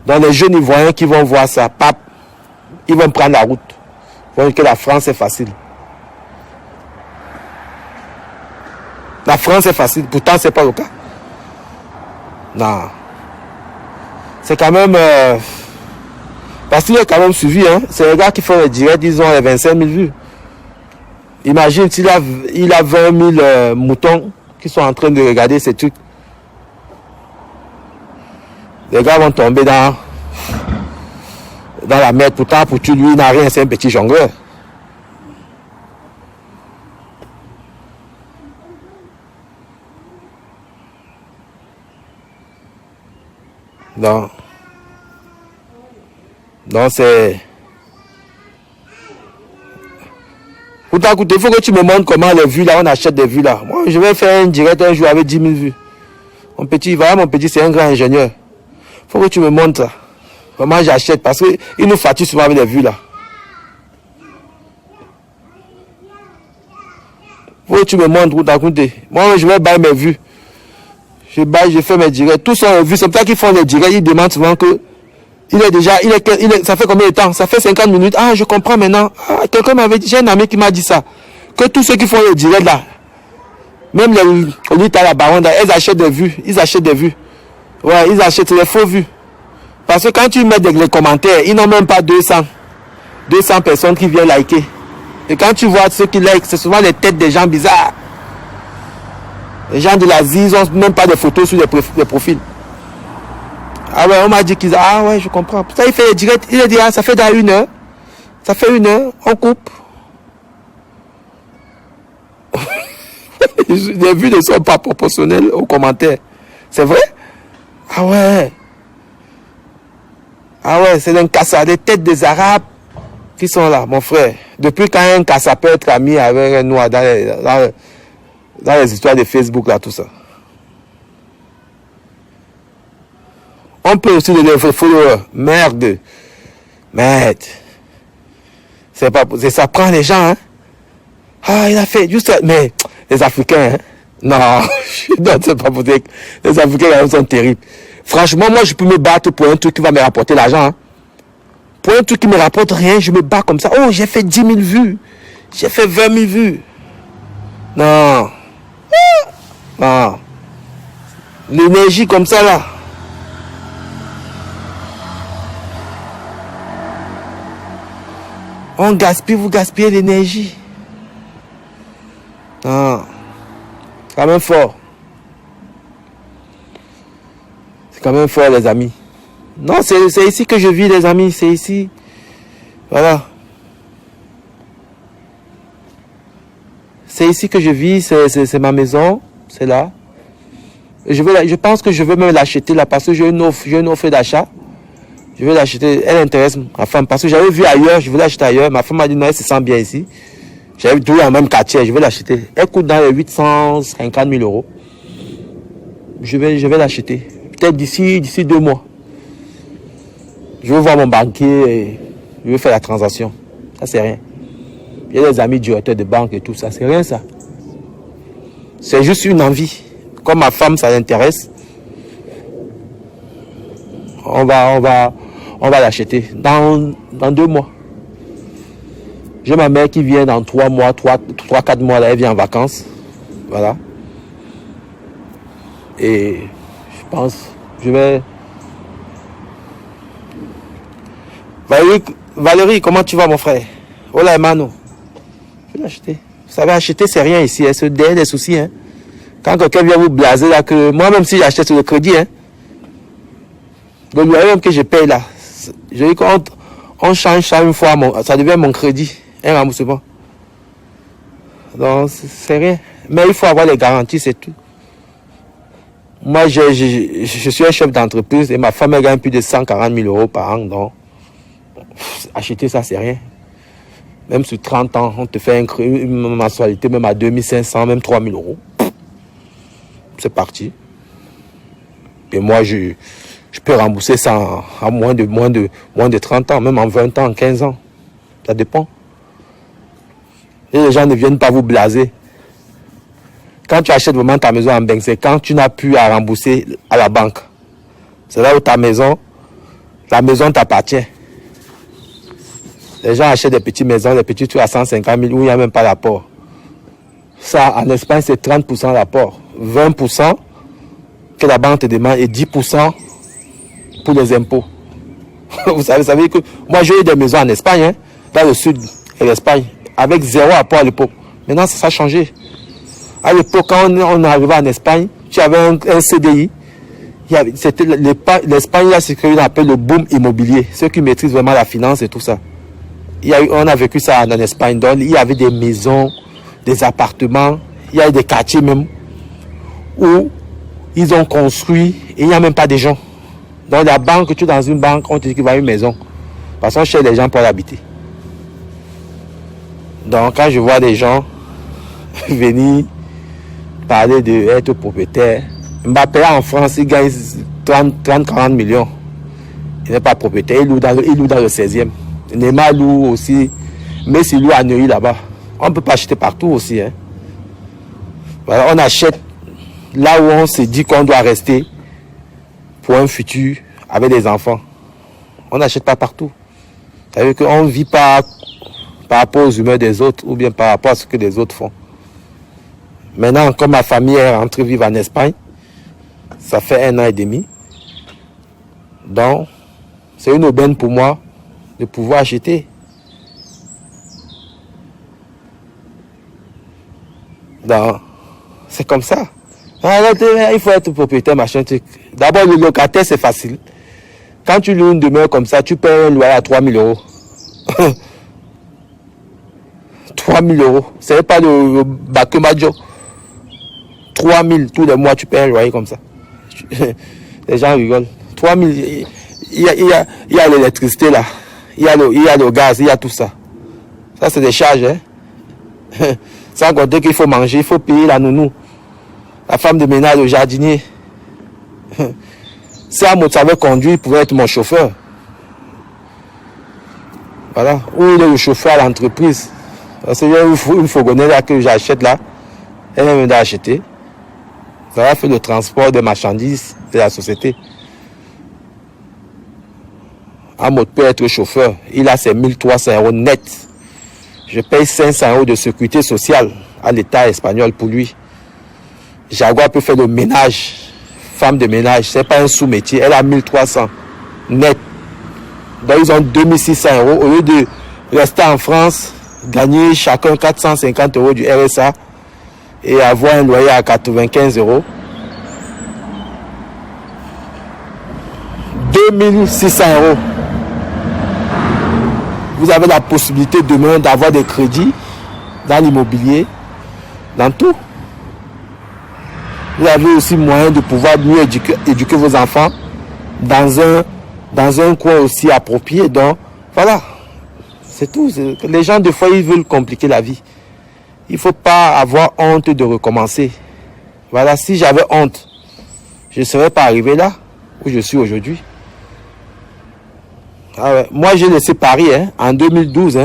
Dans les jeunes Ivoiriens qui vont voir ça, pape, ils vont prendre la route. Ils vont dire que la France est facile. La France est facile, pourtant ce n'est pas le cas. Non. C'est quand même... parce qu'il est quand même suivi, hein. C'est les gars qui font les directs, ils ont les 25 000 vues. Imagine s'il a 20 000 moutons qui sont en train de regarder ces trucs. Les gars vont tomber dans la merde. Pourtant, pour tu lui, il n'a rien, c'est un petit jongleur. Non. Non, c'est... Pourtant, écoute, il faut que tu me montres comment les vues là, on achète des vues là. Moi, je vais faire un direct un jour avec 10 000 vues. Mon petit, voilà, mon petit, c'est un grand ingénieur. Faut que tu me montres ça. Comment j'achète, parce qu'ils nous fatiguent souvent avec les vues là. Faut que tu me montres où t'as coûté. Moi, je vais bailler mes vues. Je fais mes directs. Tous sont vues. C'est pour ça qu'ils font les directs. Ils demandent souvent que ça fait combien de temps? Ça fait 50 minutes. Ah, je comprends maintenant. Ah, quelqu'un m'avait dit, j'ai un ami qui m'a dit ça. Que tous ceux qui font les directs là, même les à la baronne, elles achètent des vues. Ils achètent des vues. Ouais, ils achètent les faux vues. Parce que quand tu mets les commentaires, ils n'ont même pas 200 personnes qui viennent liker. Et quand tu vois ceux qui like, c'est souvent les têtes des gens bizarres. Les gens de l'Asie, ils n'ont même pas de photos sur les profils. Ah ouais, on m'a dit qu'ils... Ah ouais, je comprends. Ça, il fait les directs. Il a dit, ah, ça fait dans 1 heure. Ça fait 1 heure, on coupe. Les vues ne sont pas proportionnelles aux commentaires. C'est vrai? Ah ouais. Ah ouais, c'est un cassa, des têtes des Arabes qui sont là, mon frère. Depuis quand un cassa peut être ami avec un noir dans les histoires de Facebook, là, tout ça. On peut aussi donner des followers. Merde. Merde. C'est pas, ça prend les gens, hein. Ah, il a fait juste, mais les Africains, hein. Non, non, c'est pas pour dire que les Africains là, sont terribles. Franchement, moi, je peux me battre pour un truc qui va me rapporter l'argent, hein. Pour un truc qui me rapporte rien, je me bats comme ça. Oh, j'ai fait 10 000 vues. J'ai fait 20 000 vues. Non. Non. L'énergie comme ça, là. On gaspille, vous gaspillez l'énergie. Non. C'est quand même fort. C'est quand même fort, les amis. Non, c'est ici que je vis, les amis. C'est ici. Voilà. C'est ici que je vis. C'est ma maison. C'est là. Je pense que je vais même l'acheter là parce que j'ai une offre d'achat. Je vais l'acheter. Elle intéresse ma femme parce que j'avais vu ailleurs. Je voulais l'acheter ailleurs. Ma femme m'a dit non, elle se sent bien ici. J'avais tout en même quartier. Je vais l'acheter. Elle coûte dans les 850 000 euros. Je vais l'acheter. Peut-être d'ici 2 mois. Je vais voir mon banquier et je vais faire la transaction. Ça, c'est rien. Il y a des amis directeurs de banque et tout ça. C'est rien, ça. C'est juste une envie. Comme ma femme, ça l'intéresse. On va l'acheter dans 2 mois. J'ai ma mère qui vient dans 3 mois, 3-4 mois, là, elle vient en vacances. Voilà. Et je pense, je vais... Valérie, comment tu vas, mon frère? Hola, hermano. Je vais l'acheter. Vous savez, acheter, c'est rien ici. Elle se donne des soucis, hein. Quand quelqu'un vient vous blaser, là, que moi, même si j'achète sur le crédit, hein, le loyer même que je paye, là, je dis qu'on change ça une fois, ça devient mon crédit, un remboursement. Donc, c'est rien. Mais il faut avoir les garanties, c'est tout. Moi, je suis un chef d'entreprise et ma femme, elle gagne plus de 140 000 euros par an. Donc, acheter ça, c'est rien. Même sur 30 ans, on te fait une mensualité, même à 2500, même 3 000 euros. C'est parti. Et moi, je peux rembourser ça en moins de 30 ans, même en 20 ans, en 15 ans. Ça dépend. Et les gens ne viennent pas vous blaser. Quand tu achètes vraiment ta maison en banque, c'est quand tu n'as plus à rembourser à la banque. C'est là où la maison t'appartient. Les gens achètent des petites maisons, des petits trucs à 150 000 où il n'y a même pas d'apport. Ça, en Espagne, c'est 30% d'apport. 20% que la banque te demande et 10% pour les impôts. Vous savez que moi, j'ai eu des maisons en Espagne, hein, dans le sud de l'Espagne, avec 0 apport à l'époque. Maintenant, ça a changé. À l'époque, quand on arrivait en Espagne, tu avais un CDI. L'Espagne, c'est ce qu'on appelle le boom immobilier. Ceux qui maîtrisent vraiment la finance et tout ça. On a vécu ça en Espagne. Donc, il y avait des maisons, des appartements. Il y a des quartiers même où ils ont construit et il n'y a même pas de gens. Dans la banque, tu es dans une banque, on te dit qu'il va à une maison. Parce qu'on cherche les gens pour l'habiter. Donc, quand je vois des gens venir parler d'être propriétaire, Mbappé en France, il gagne 40 millions. Il n'est pas propriétaire, il loue dans le 16e. Neymar loue aussi, mais s'il loue à Neuilly là-bas. On ne peut pas acheter partout aussi. Hein. Voilà, on achète là où on se dit qu'on doit rester pour un futur avec des enfants. On n'achète pas partout. Ça veut dire qu'on ne vit pas par rapport aux humeurs des autres ou bien par rapport à ce que les autres font. Maintenant, comme ma famille est rentrée vivre en Espagne, ça fait 1 an et demi. Donc, c'est une aubaine pour moi de pouvoir acheter. Donc, c'est comme ça. Il faut être propriétaire, machin truc. D'abord, le locataire, c'est facile. Quand tu loues une demeure comme ça, tu payes un loyer à 3 000 euros. 3 000 euros. Ce n'est pas le Bakumajo. 3 000 tous les mois, tu payes un loyer comme ça. Les gens rigolent. 3 000, il y a l'électricité là. Il y a le gaz, il y a tout ça. Ça, c'est des charges. Hein? Sans compter qu'il faut manger, il faut payer la nounou. La femme de ménage, le jardinier. Si Amout savait conduire, il pouvait être mon chauffeur. Voilà. Ou il est le chauffeur à l'entreprise. C'est une fourgonnette là que j'achète là. Elle vient d'acheter. Ça va faire le transport des marchandises de la société. Amout peut être chauffeur. Il a ses 1300 euros net. Je paye 500 euros de sécurité sociale à l'État espagnol pour lui. Jaguar peut faire le ménage. Femme de ménage, ce n'est pas un sous-métier. Elle a 1300 net. Donc ils ont 2600 euros. Au lieu de rester en France, gagner chacun 450 euros du RSA et avoir un loyer à 95 euros. 2600 euros. Vous avez la possibilité demain d'avoir des crédits dans l'immobilier, dans tout. Vous avez aussi moyen de pouvoir mieux éduquer vos enfants dans un coin aussi approprié. Donc, voilà. C'est tout. Les gens, des fois, ils veulent compliquer la vie. Il ne faut pas avoir honte de recommencer. Voilà, si j'avais honte, je ne serais pas arrivé là où je suis aujourd'hui. Ah ouais. Moi, j'ai laissé Paris en 2012.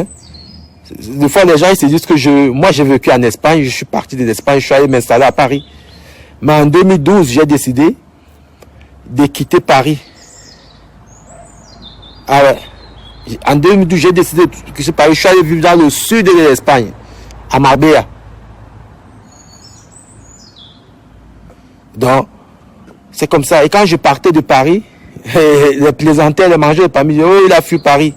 Des fois, les gens ils se disent que moi, j'ai vécu en Espagne, je suis parti de l'Espagne, je suis allé m'installer à Paris. Mais en 2012, j'ai décidé de quitter Paris. Ah ouais. En 2012, j'ai décidé de quitter Paris. Je suis allé vivre dans le sud de l'Espagne, à Marbella. Donc, c'est comme ça. Et quand je partais de Paris, les plaisantaires, les mangeurs, parmi eux, oh, il a fui Paris.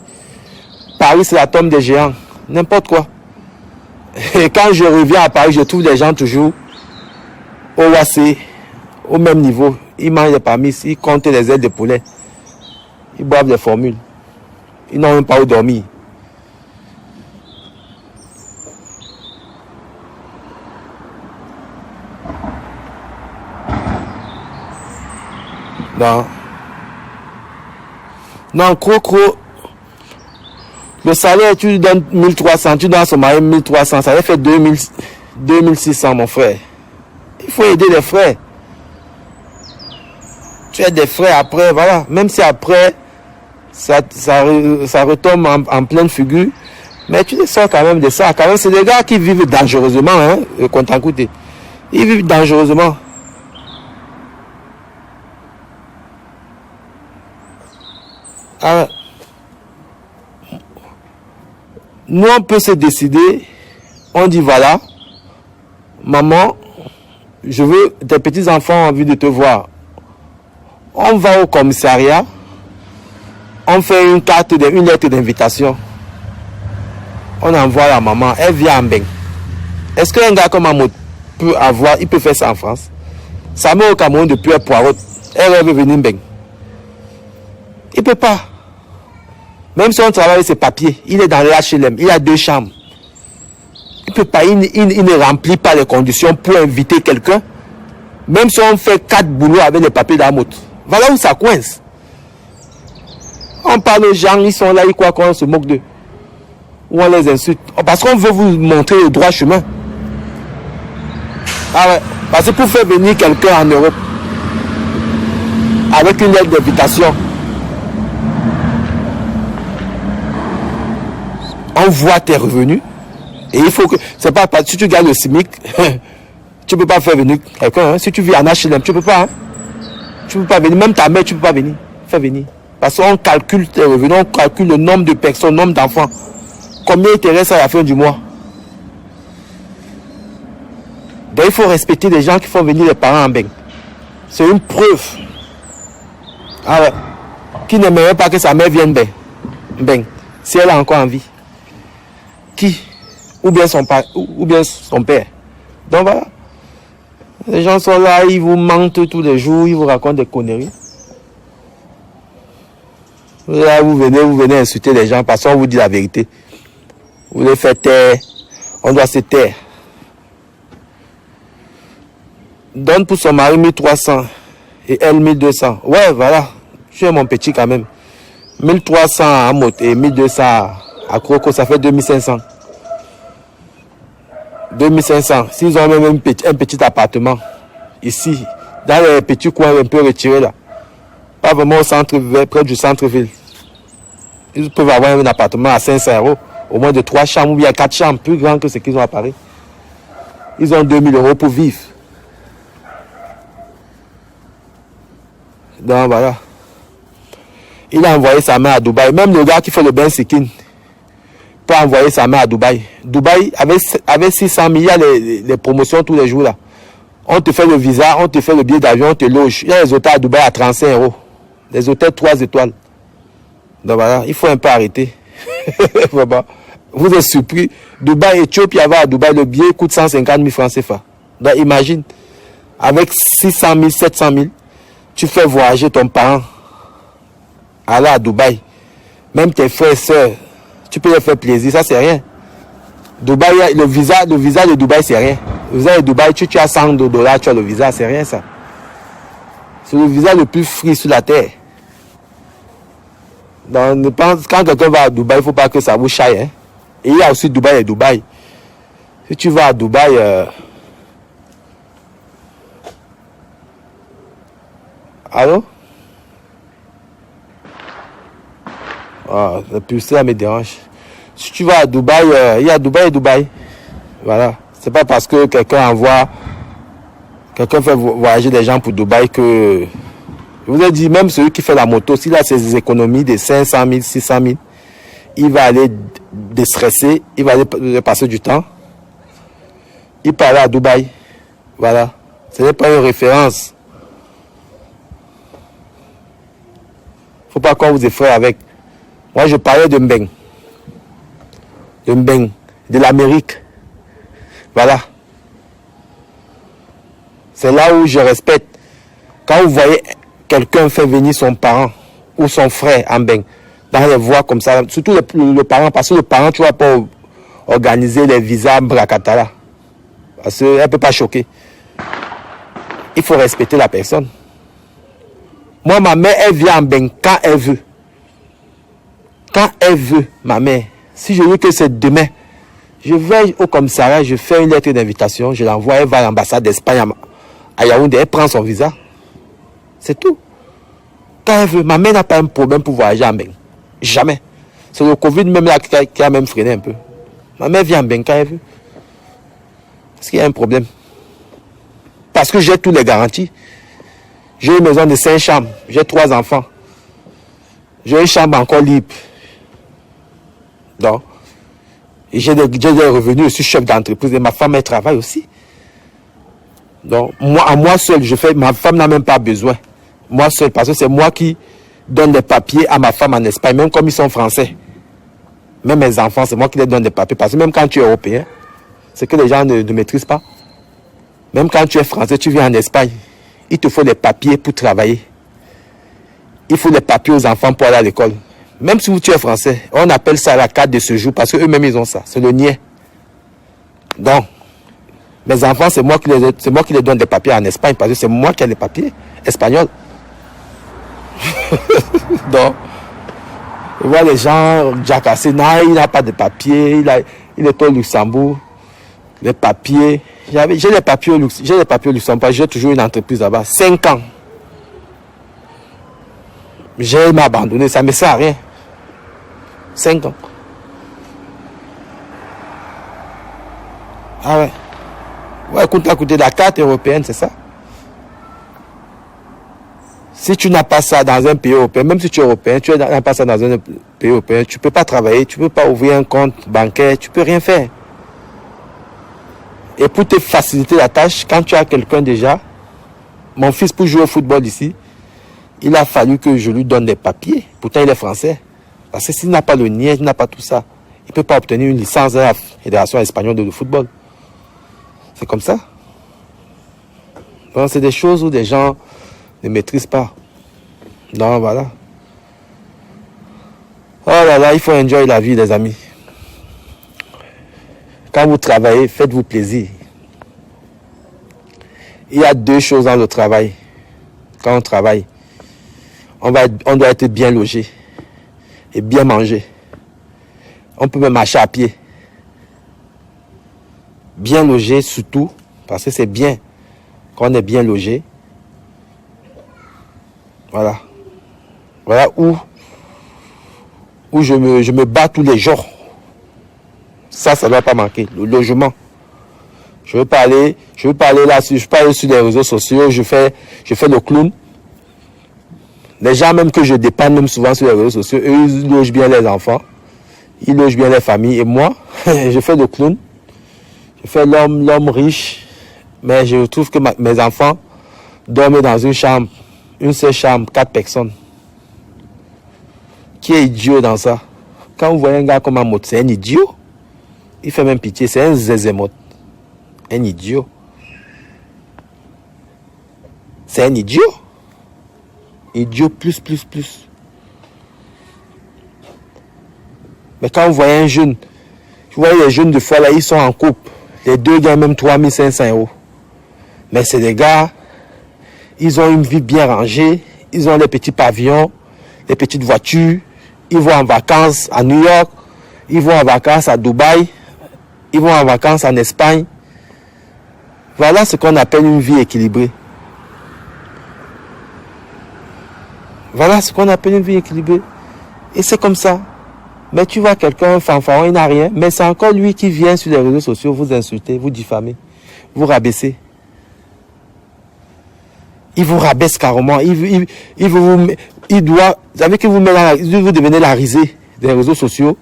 Paris, c'est la tombe des géants. N'importe quoi. Et quand je reviens à Paris, je trouve des gens toujours au WAC, au même niveau. Ils mangent des parmis, ils comptent les ailes de poulet. Ils boivent des formules. Ils n'ont même pas où dormir. Non, gros. Le salaire, tu lui donnes 1300, tu donnes à son mari 1300, ça va faire 2600, mon frère. Il faut aider les frères. Tu as des frères après, voilà. Même si après, ça retombe en pleine figure, mais tu les sors quand même de ça. Quand même, c'est des gars qui vivent dangereusement, Contancouté. Ils vivent dangereusement. Alors, nous, on peut se décider, on dit voilà, maman, je veux, tes petits-enfants ont envie de te voir. On va au commissariat, on fait une lettre d'invitation. On envoie à la maman, elle vient en Beng. Est-ce qu'un gars comme Amout il peut faire ça en France? Ça met au Cameroun depuis un poireau, elle veut venir en Beng. Il ne peut pas. Même si on travaille ses papiers, il est dans l'HLM, il a 2 chambres. Il ne peut pas, il ne remplit pas les conditions pour inviter quelqu'un. Même si on fait 4 boulots avec les papiers d'Amout. Voilà où ça coince. On parle aux gens, ils sont là, ils croient qu'on se moque d'eux. Ou on les insulte. Parce qu'on veut vous montrer le droit chemin. Ah ouais. Parce que pour faire venir quelqu'un en Europe, avec une lettre d'invitation. On voit tes revenus. Et il faut que... C'est pas... Si tu gagnes le SMIC, tu ne peux pas faire venir quelqu'un. Hein. Si tu vis en HLM, tu ne peux pas. Hein. Tu ne peux pas venir. Même ta mère, tu ne peux pas venir. Faire venir. Parce qu'on calcule tes revenus, on calcule le nombre de personnes, le nombre d'enfants. Combien il te reste à la fin du mois. Donc il faut respecter les gens qui font venir les parents en bain. C'est une preuve. Ah ouais. Qui n'aimerait pas que sa mère vienne bain. Si elle a encore envie. Qui? Ou bien son père. Ou bien son père. Donc voilà. Les gens sont là, ils vous mentent tous les jours, ils vous racontent des conneries. Là, vous venez insulter les gens parce qu'on vous dit la vérité. Vous les faites taire. On doit se taire. Donne pour son mari 1300 et elle 1200. Ouais, voilà. Tu es mon petit quand même. 1300 à Mot et 1200 à Croco, ça fait 2500. 2500. S'ils ont même un petit appartement ici, dans les petits coins un peu retirés là, pas vraiment au centre, près du centre-ville, ils peuvent avoir un appartement à 500 €, au moins de 3 chambres ou bien 4 chambres, plus grand que ce qu'ils ont à Paris. Ils ont 2000 € pour vivre. Donc voilà. Il a envoyé sa mère à Dubaï. Même le gars qui fait le bain Sikin peut envoyer sa mère à Dubaï. Dubaï, avec 600 000, il y a les promotions tous les jours là. On te fait le visa, on te fait le billet d'avion, on te loge. Il y a les hôtels à Dubaï à 35 €. Les hôtels 3 étoiles. Donc voilà, il faut un peu arrêter. Vous êtes surpris. Dubaï, Éthiopie, à Dubaï, le billet coûte 150 000 francs CFA. Donc imagine, avec 600 000, 700 000, tu fais voyager ton parent. Aller à Dubaï. Même tes frères et soeurs, tu peux leur faire plaisir, ça c'est rien. Dubaï, le visa de Dubaï, c'est rien. Le visa de Dubaï, tu as 100 $, tu as le visa, c'est rien ça. C'est le visa le plus free sur la terre. Donc, quand quelqu'un va à Dubaï, il ne faut pas que ça vous chaille. Hein. Et il y a aussi Dubaï et Dubaï. Si tu vas à Dubaï, allô? Ah, la publicité, ça me dérange. Si tu vas à Dubaï, il y a Dubaï et Dubaï. Voilà. C'est pas parce que quelqu'un fait voyager des gens pour Dubaï que... Je vous ai dit, même celui qui fait la moto, s'il a ses économies de 500 000, 600 000, il va aller déstresser, il va aller passer du temps. Il peut aller à Dubaï. Voilà. Ce n'est pas une référence. Il ne faut pas qu'on vous effraie avec. Moi, je parlais de Mbeng. De l'Amérique. Voilà. C'est là où je respecte. Quand vous voyez quelqu'un faire venir son parent ou son frère en Mbeng, dans les voies comme ça, surtout le parent, parce que le parent, tu ne vas pas organiser les visas Bracatala. Parce qu'elle ne peut pas choquer. Il faut respecter la personne. Moi, ma mère, elle vient en Mbeng quand elle veut. Quand elle veut, ma mère. Si je veux que c'est demain, je vais au commissariat, je fais une lettre d'invitation, je l'envoie, elle va à l'ambassade d'Espagne à Yaoundé, elle prend son visa. C'est tout. Quand elle veut, ma mère n'a pas un problème pour voyager en Mbeng. Jamais. C'est le Covid même là qui a même freiné un peu. Ma mère vient en Mbeng quand elle veut. Est-ce qu'il y a un problème? Parce que j'ai toutes les garanties. J'ai une maison de 5 chambres, j'ai 3 enfants. J'ai une chambre encore libre. Donc, et j'ai des revenus, je suis chef d'entreprise et ma femme, elle travaille aussi. Donc, moi seul, ma femme n'a même pas besoin. Moi seul, parce que c'est moi qui donne des papiers à ma femme en Espagne, même comme ils sont français. Même mes enfants, c'est moi qui les donne des papiers. Parce que même quand tu es européen, c'est que les gens ne maîtrisent pas. Même quand tu es français, tu viens en Espagne, il te faut des papiers pour travailler. Il faut des papiers aux enfants pour aller à l'école. Même si tu es français, on appelle ça la carte de séjour parce qu'eux-mêmes, ils ont ça. C'est le niais. Donc, mes enfants, c'est moi qui les donne des papiers en Espagne parce que c'est moi qui ai les papiers espagnols. Donc, je vois les gens jacasser. Non, il n'a pas de papiers. Il est au Luxembourg. Les papiers. J'ai les papiers au Luxembourg. J'ai toujours une entreprise là-bas. 5 ans. J'ai abandonné, ça ne me sert à rien. 5 ans. Ah ouais. Ouais, écoute, à côté de la carte européenne, c'est ça. Si tu n'as pas ça dans un pays européen, même si tu es européen, tu n'as pas ça dans un pays européen, tu ne peux pas travailler, tu ne peux pas ouvrir un compte bancaire, tu ne peux rien faire. Et pour te faciliter la tâche, quand tu as quelqu'un déjà, mon fils pour jouer au football ici, il a fallu que je lui donne des papiers. Pourtant, il est français. Parce que s'il n'a pas le NIE, il n'a pas tout ça, il ne peut pas obtenir une licence de la Fédération espagnole de football. C'est comme ça. Donc, c'est des choses où des gens ne maîtrisent pas. Donc, voilà. Oh là là, il faut enjoy la vie, les amis. Quand vous travaillez, faites-vous plaisir. Il y a 2 choses dans le travail. Quand on travaille, on doit être bien logé et bien manger. On peut même marcher à pied. Bien logé surtout, parce que c'est bien quand on est bien logé. Voilà. Voilà où je me bats tous les jours. Ça ne doit pas manquer. Le logement. Je veux pas aller là, je veux pas aller sur les réseaux sociaux, je fais le clown. Les gens même que je dépends même souvent sur les réseaux sociaux, eux, ils logent bien les enfants, ils logent bien les familles. Et moi, je fais le clown. Je fais l'homme riche, mais je trouve que mes enfants dorment dans une chambre, une seule chambre, 4 personnes. Qui est idiot dans ça? Quand vous voyez un gars comme Amot, c'est un idiot. Il fait même pitié, c'est un zézémote. Un idiot. C'est un idiot. Idiot plus. Mais quand vous voyez un jeune, vous voyez les jeunes de fois là, ils sont en couple. Les 2 gagnent même 3500 €. Mais c'est des gars, ils ont une vie bien rangée, ils ont les petits pavillons, les petites voitures, ils vont en vacances à New York, ils vont en vacances à Dubaï, ils vont en vacances en Espagne. Voilà ce qu'on appelle une vie équilibrée. Voilà ce qu'on appelle une vie équilibrée. Et c'est comme ça. Mais tu vois quelqu'un, un fanfaron, il n'a rien, mais c'est encore lui qui vient sur les réseaux sociaux vous insulter, vous diffamer, vous rabaisser. Il vous rabaisse carrément. Vous savez que vous devenez la risée des réseaux sociaux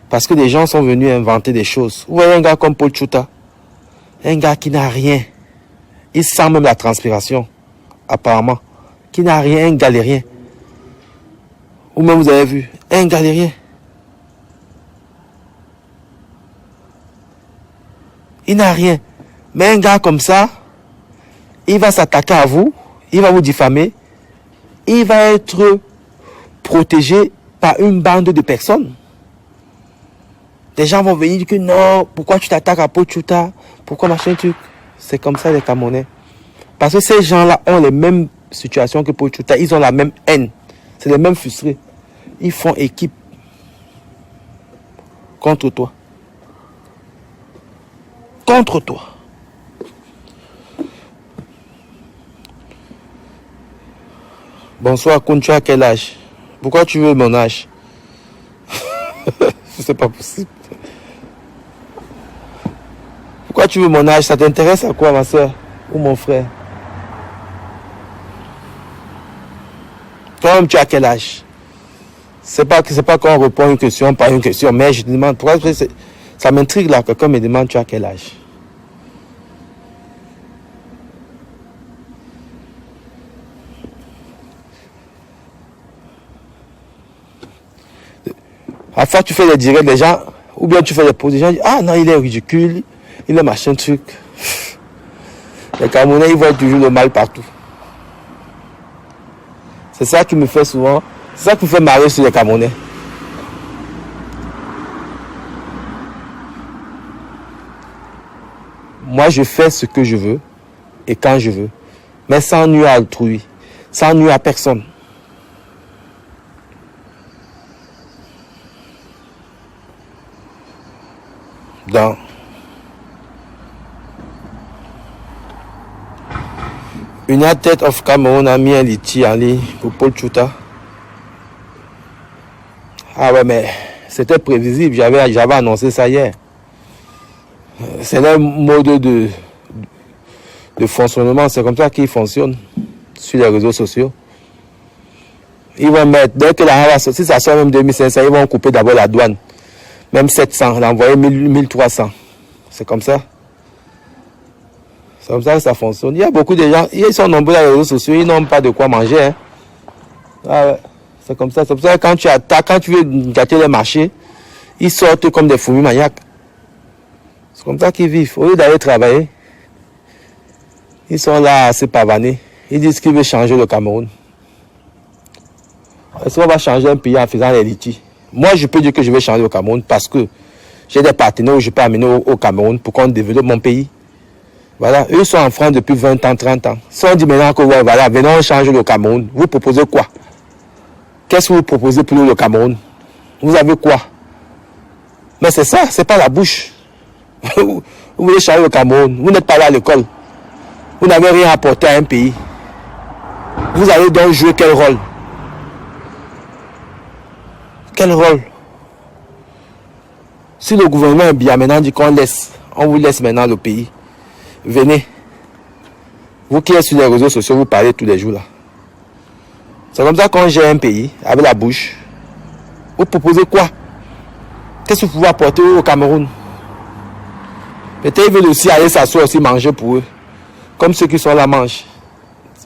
parce que des gens sont venus inventer des choses. Vous voyez un gars comme Paul Tchouta, un gars qui n'a rien. Il sent même la transpiration, apparemment. Qui n'a rien, un galérien. Ou même vous avez vu, un galérien. Il n'a rien. Mais un gars comme ça, il va s'attaquer à vous, il va vous diffamer, il va être protégé par une bande de personnes. Des gens vont venir dire que non, pourquoi tu t'attaques à Pochuta, pourquoi machin truc. C'est comme ça les Camerounais. Parce que ces gens-là ont les mêmes situations que Pochuta, ils ont la même haine. C'est les mêmes frustrés. Ils font équipe contre toi. Contre toi. Bonsoir, Koun, tu as quel âge? Pourquoi tu veux mon âge? C'est pas possible. Pourquoi tu veux mon âge? Ça t'intéresse à quoi, ma soeur ou mon frère? Toi-même, tu as quel âge? C'est pas qu'on répond une question par une question, mais je te demande, pourquoi ça m'intrigue là, quelqu'un me demande tu as quel âge? À fois tu fais les directs des gens, ou bien tu fais les pauses, des gens disent ah non, il est ridicule, il est machin truc. Les Camerounais, ils voient toujours le mal partout. C'est ça qui me fait souvent, c'est ça qui me fait marrer sur les Camerounais. Moi, je fais ce que je veux et quand je veux, mais sans nuire à autrui, sans nuire à personne. Donc, United of Cameroon a mis un litige en ligne pour Paul Tchouta. Ah ouais, mais c'était prévisible. J'avais annoncé ça hier. C'est leur mode de fonctionnement. C'est comme ça qu'ils fonctionnent sur les réseaux sociaux. Ils vont mettre, dès que l'argent va sortir, si ça sort même 2500, ils vont couper d'abord la douane. Même 700, l'envoyer 1300. C'est comme ça. C'est comme ça que ça fonctionne. Il y a beaucoup de gens, ils sont nombreux dans les réseaux sociaux, ils n'ont pas de quoi manger. Hein. Ah ouais, c'est comme ça. C'est pour ça que quand tu veux gâter les marchés, ils sortent comme des fourmis maniaques. C'est comme ça qu'ils vivent. Au lieu d'aller travailler, ils sont là à se pavaner. Ils disent qu'ils veulent changer le Cameroun. Est-ce qu'on va changer un pays en faisant les litiges? Moi, je peux dire que je vais changer le Cameroun parce que j'ai des partenaires où je peux amener au Cameroun pour qu'on développe mon pays. Voilà, eux sont en France depuis 20 ans, 30 ans. Si on dit maintenant que ouais, voilà, venons changer le Cameroun, vous proposez quoi? Qu'est-ce que vous proposez pour le Cameroun? Vous avez quoi? Mais c'est ça, c'est pas la bouche. Vous voulez changer le Cameroun, vous n'êtes pas là à l'école. Vous n'avez rien apporté à un pays. Vous allez donc jouer quel rôle? Quel rôle? Si le gouvernement est bien maintenant dit qu'on laisse, on vous laisse maintenant le pays. Venez. Vous qui êtes sur les réseaux sociaux, vous parlez tous les jours là. C'est comme ça qu'on gère un pays avec la bouche. Vous proposez quoi? Qu'est-ce que vous pouvez apporter au Cameroun? Peut-être qu'ils veulent aussi aller s'asseoir aussi manger pour eux. Comme ceux qui sont là mangent.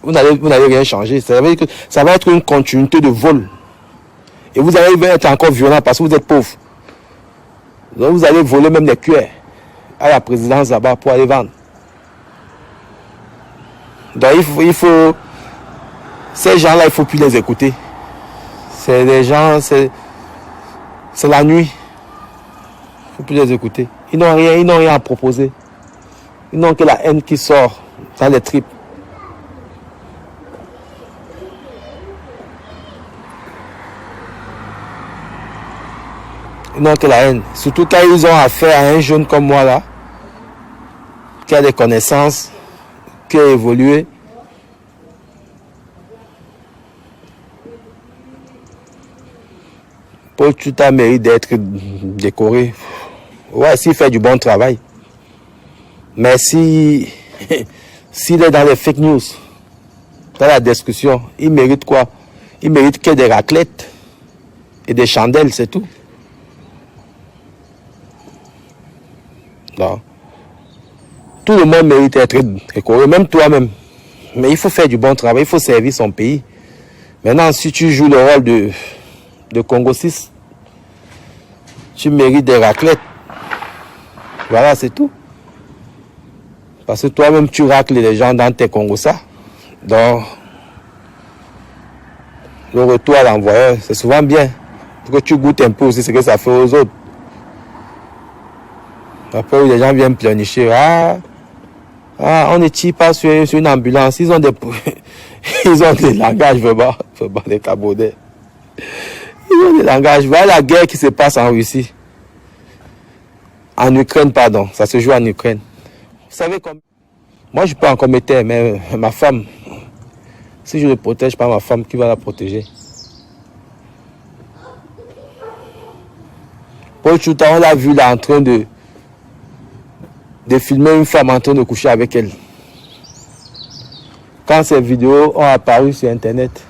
Vous n'allez rien changer. Ça veut dire que ça va être une continuité de vol. Et vous allez être encore violent parce que vous êtes pauvre. Donc vous allez voler même les cuillères à la présidence là-bas pour aller vendre. Donc il faut ces gens-là, il ne faut plus les écouter. C'est des gens, c'est la nuit. Il ne faut plus les écouter. Ils n'ont rien à proposer. Ils n'ont que la haine qui sort dans les tripes. Ils n'ont que la haine. Surtout quand ils ont affaire à un jeune comme moi là, qui a des connaissances, qui a évolué. Paul Tchouta mérite d'être décoré. Ouais, s'il fait du bon travail. Mais s'il est dans les fake news, dans la discussion, il mérite quoi? Il mérite que des raclettes et des chandelles, c'est tout. Non. Tout le monde mérite d'être décoré, même toi-même. Mais il faut faire du bon travail, il faut servir son pays. Maintenant, si tu joues le rôle de Congo 6, tu mérites des raclettes. Voilà, c'est tout. Parce que toi-même, tu racles les gens dans tes Congos-ça. Donc, le retour à l'envoyeur, c'est souvent bien. Pour que tu goûtes un peu aussi ce que ça fait aux autres. Après, les gens viennent pleurnicher. On ne tire pas sur une ambulance. Ils ont des langages verbaux, des cabaudais. Ils ont des langages. Voilà la guerre qui se passe en Russie. En Ukraine, pardon. Ça se joue en Ukraine. Vous savez comme... Moi, je peux encore mettre, mais ma femme, si je ne protège pas ma femme, qui va la protéger? Paul Tchouta, on l'a vu là en train de filmer une femme en train de coucher avec elle. Quand ces vidéos ont apparu sur Internet,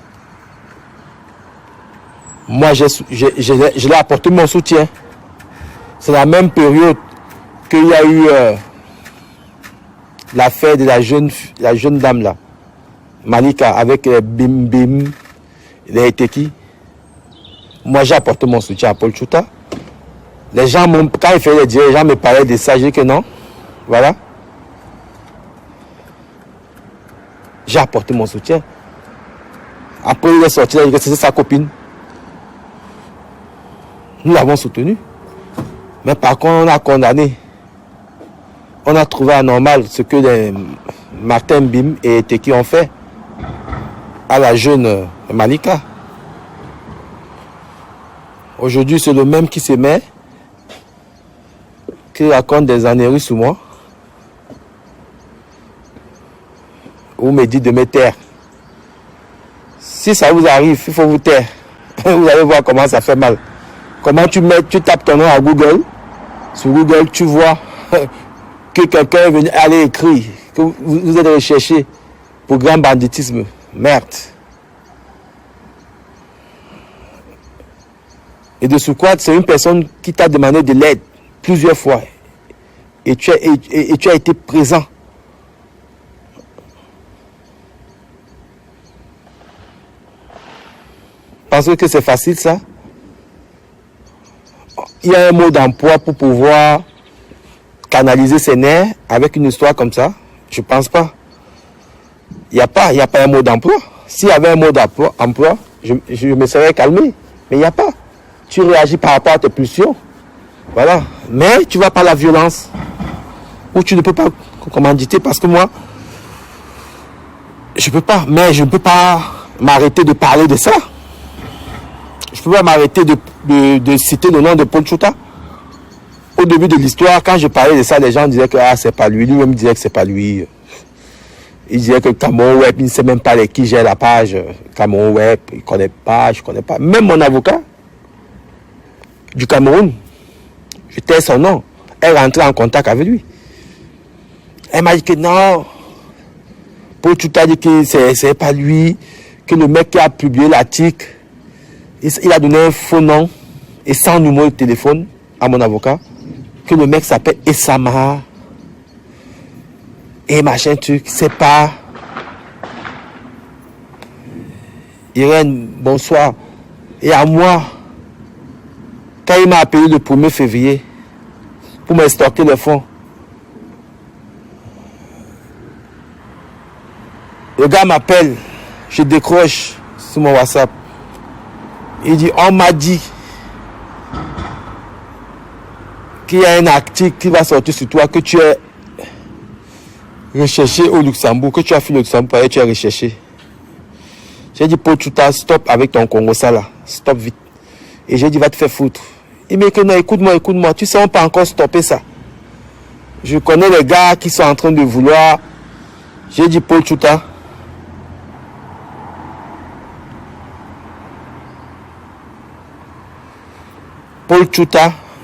moi, je l'ai apporté mon soutien. C'est la même période qu'il y a eu l'affaire de la jeune dame là, Malika, avec les Bim Bim, les Eteki. Moi, j'ai apporté mon soutien à Paul Tchouta. Les gens, quand il fait les dires, les gens me parlaient de ça, j'ai dit que non. Voilà. J'ai apporté mon soutien. Après, il est sorti, il a dit que c'était sa copine. Nous l'avons soutenu. Mais par contre, on a condamné. On a trouvé anormal ce que les Martin Bim et Eteki ont fait à la jeune Malika. Aujourd'hui, c'est le même qui se met, qui raconte des âneries sur moi, ou me dit de me taire. Si ça vous arrive, il faut vous taire. Vous allez voir comment ça fait mal. Comment tu tapes ton nom à Google. Sur Google, tu vois que quelqu'un est venu aller écrire, que vous êtes recherché pour grand banditisme. Merde. Et de ce quoi, c'est une personne qui t'a demandé de l'aide plusieurs fois. Et tu as été présent. Pensez que c'est facile ça? Il y a un mot d'emploi pour pouvoir canaliser ses nerfs avec une histoire comme ça? Je pense pas. Il n'y a pas un mot d'emploi. S'il y avait un mot d'emploi, je me serais calmé. Mais il n'y a pas. Tu réagis par rapport à tes pulsions. Voilà. Mais tu vas par la violence. Ou tu ne peux pas commanditer parce que moi, je peux pas. Mais je ne peux pas m'arrêter de parler de ça. Je ne peux pas m'arrêter de citer le nom de Paul Tchouta. Au début de l'histoire, quand je parlais de ça, les gens disaient que c'est pas lui. Lui-même disait que c'est pas lui. Il disait que Cameroun Web, il ne sait même pas avec qui j'ai la page. Cameroun Web, il ne connaît pas, je ne connais pas. Même mon avocat du Cameroun, je tais son nom. Elle est rentrée en contact avec lui. Elle m'a dit que non. Paul Tchouta dit que c'est pas lui, que le mec qui a publié l'article, il a donné un faux nom et sans numéro de téléphone à mon avocat, que le mec s'appelle Essama et machin truc, c'est pas. Irène, bonsoir. Et à moi, quand il m'a appelé le 1er février pour m'extorquer les fonds, le gars m'appelle, je décroche sur mon WhatsApp. Il dit, on m'a dit qu'il y a un article qui va sortir sur toi, que tu es recherché au Luxembourg, que tu as fait le Luxembourg et tu es recherché. J'ai dit, Paul Tchouta, stop avec ton Congo ça là, stop vite. Et j'ai dit, va te faire foutre. Il m'a dit que non, écoute-moi, tu sais, on peut encore stopper ça. Je connais les gars qui sont en train de vouloir. J'ai dit, Paul Tchouta,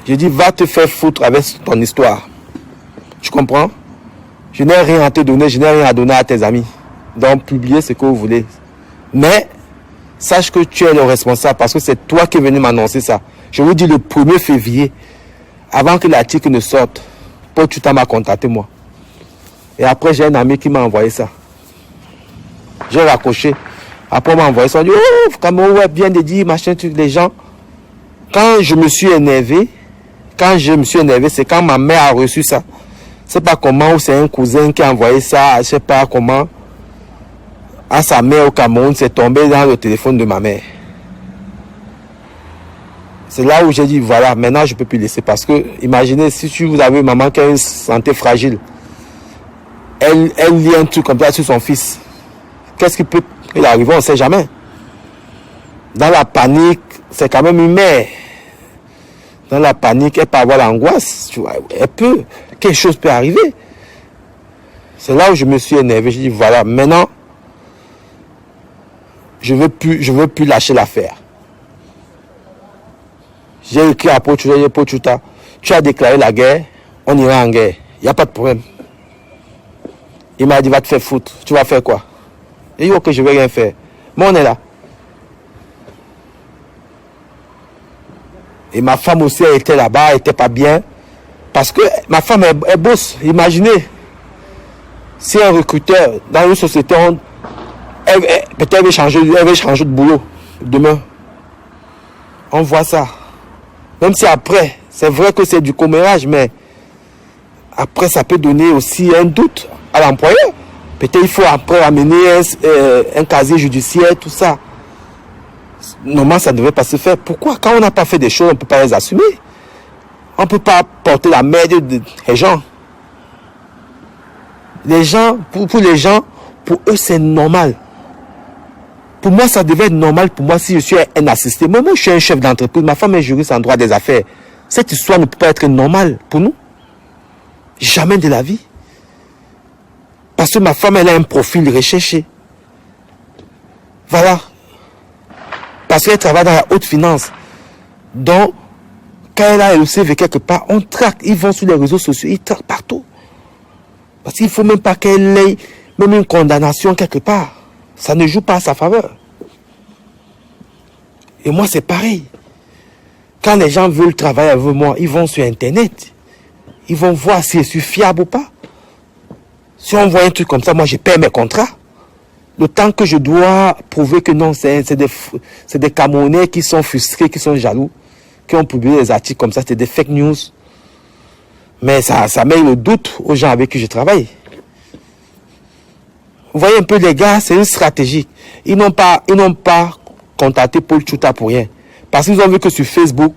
je dis, va te faire foutre avec ton histoire. Tu comprends? Je n'ai rien à te donner, je n'ai rien à donner à tes amis. Donc, publiez ce que vous voulez. Mais, sache que tu es le responsable parce que c'est toi qui es venu m'annoncer ça. Je vous dis le 1er février, avant que l'article ne sorte, Paul Tchouta m'a contacté moi. Et après, j'ai un ami qui m'a envoyé ça. J'ai raccroché. Après, on m'a envoyé ça. On dit, oh, Cameroun Web vient de dire, machin, truc, les gens. Quand je me suis énervé, c'est quand ma mère a reçu ça. Je sais pas comment, ou c'est un cousin qui a envoyé ça, je sais pas comment. À sa mère au Cameroun, c'est tombé dans le téléphone de ma mère. C'est là où j'ai dit, voilà, maintenant je peux plus laisser. Parce que, imaginez, si vous avez une maman qui a une santé fragile, elle lit un truc comme ça sur son fils. Qu'est-ce qui peut arriver? On ne sait jamais. Dans la panique, c'est quand même une mère. Dans la panique, elle peut avoir l'angoisse. Tu vois, quelque chose peut arriver. C'est là où je me suis énervé. J'ai dit, voilà, maintenant, je veux plus lâcher l'affaire. J'ai écrit à Paul Tchouta, tu as déclaré la guerre, on ira en guerre. Il n'y a pas de problème. Il m'a dit, va te faire foutre. Tu vas faire quoi? J'ai dit, ok, je ne vais rien faire. Mais on est là. Et ma femme aussi, elle était là-bas, elle n'était pas bien. Parce que ma femme, elle bosse. Imaginez, si un recruteur dans une société, peut-être elle veut changer de boulot demain. On voit ça. Même si après, c'est vrai que c'est du commérage, mais après, ça peut donner aussi un doute à l'employeur. Peut-être il faut après amener un casier judiciaire, tout ça. Normalement, ça ne devait pas se faire. Pourquoi? Quand on n'a pas fait des choses, on ne peut pas les assumer. On ne peut pas porter la merde des gens. Les gens, pour les gens, pour eux, c'est normal. Pour moi, ça devait être normal pour moi si je suis un assisté. Moi, je suis un chef d'entreprise. Ma femme est juriste en droit des affaires. Cette histoire ne peut pas être normale pour nous. Jamais de la vie. Parce que ma femme, elle a un profil recherché. Voilà. Parce qu'elle travaille dans la haute finance. Donc, Quand elle a le CV quelque part, on traque. Ils vont sur les réseaux sociaux, ils traquent partout. Parce qu'il ne faut même pas qu'elle ait même une condamnation quelque part. Ça ne joue pas à sa faveur. Et moi, c'est pareil. Quand les gens veulent travailler avec moi, ils vont sur Internet. Ils vont voir si je suis fiable ou pas. Si on voit un truc comme ça, moi, je perds mes contrats. Le temps que je dois prouver que non, c'est des Camerounais qui sont frustrés, qui sont jaloux, qui ont publié des articles comme ça, c'est des fake news. Mais ça met le doute aux gens avec qui je travaille. Vous voyez un peu les gars, c'est une stratégie. Ils n'ont pas contacté Paul Tchouta pour rien. Parce qu'ils ont vu que sur Facebook,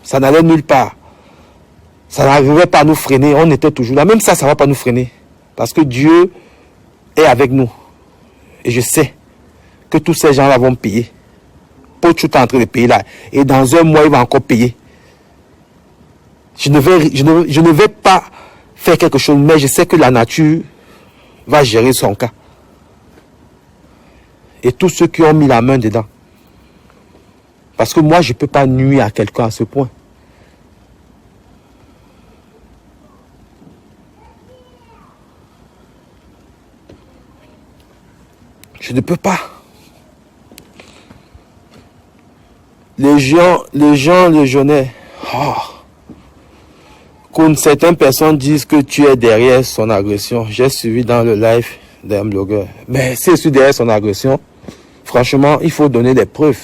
ça n'allait nulle part. Ça n'arrivait pas à nous freiner. On était toujours là. Même ça ne va pas nous freiner. Parce que Dieu est avec nous. Et je sais que tous ces gens-là vont payer. Paul Tchouta est en train de payer là. Et dans un mois, il va encore payer. Je ne vais pas faire quelque chose, mais je sais que la nature va gérer son cas. Et tous ceux qui ont mis la main dedans. Parce que moi, je ne peux pas nuire à quelqu'un à ce point. Je ne peux pas. Les gens, le jeûnaient. Oh. Quand certaines personnes disent que tu es derrière son agression, j'ai suivi dans le live d'un blogueur. Mais si je suis derrière son agression, franchement, il faut donner des preuves.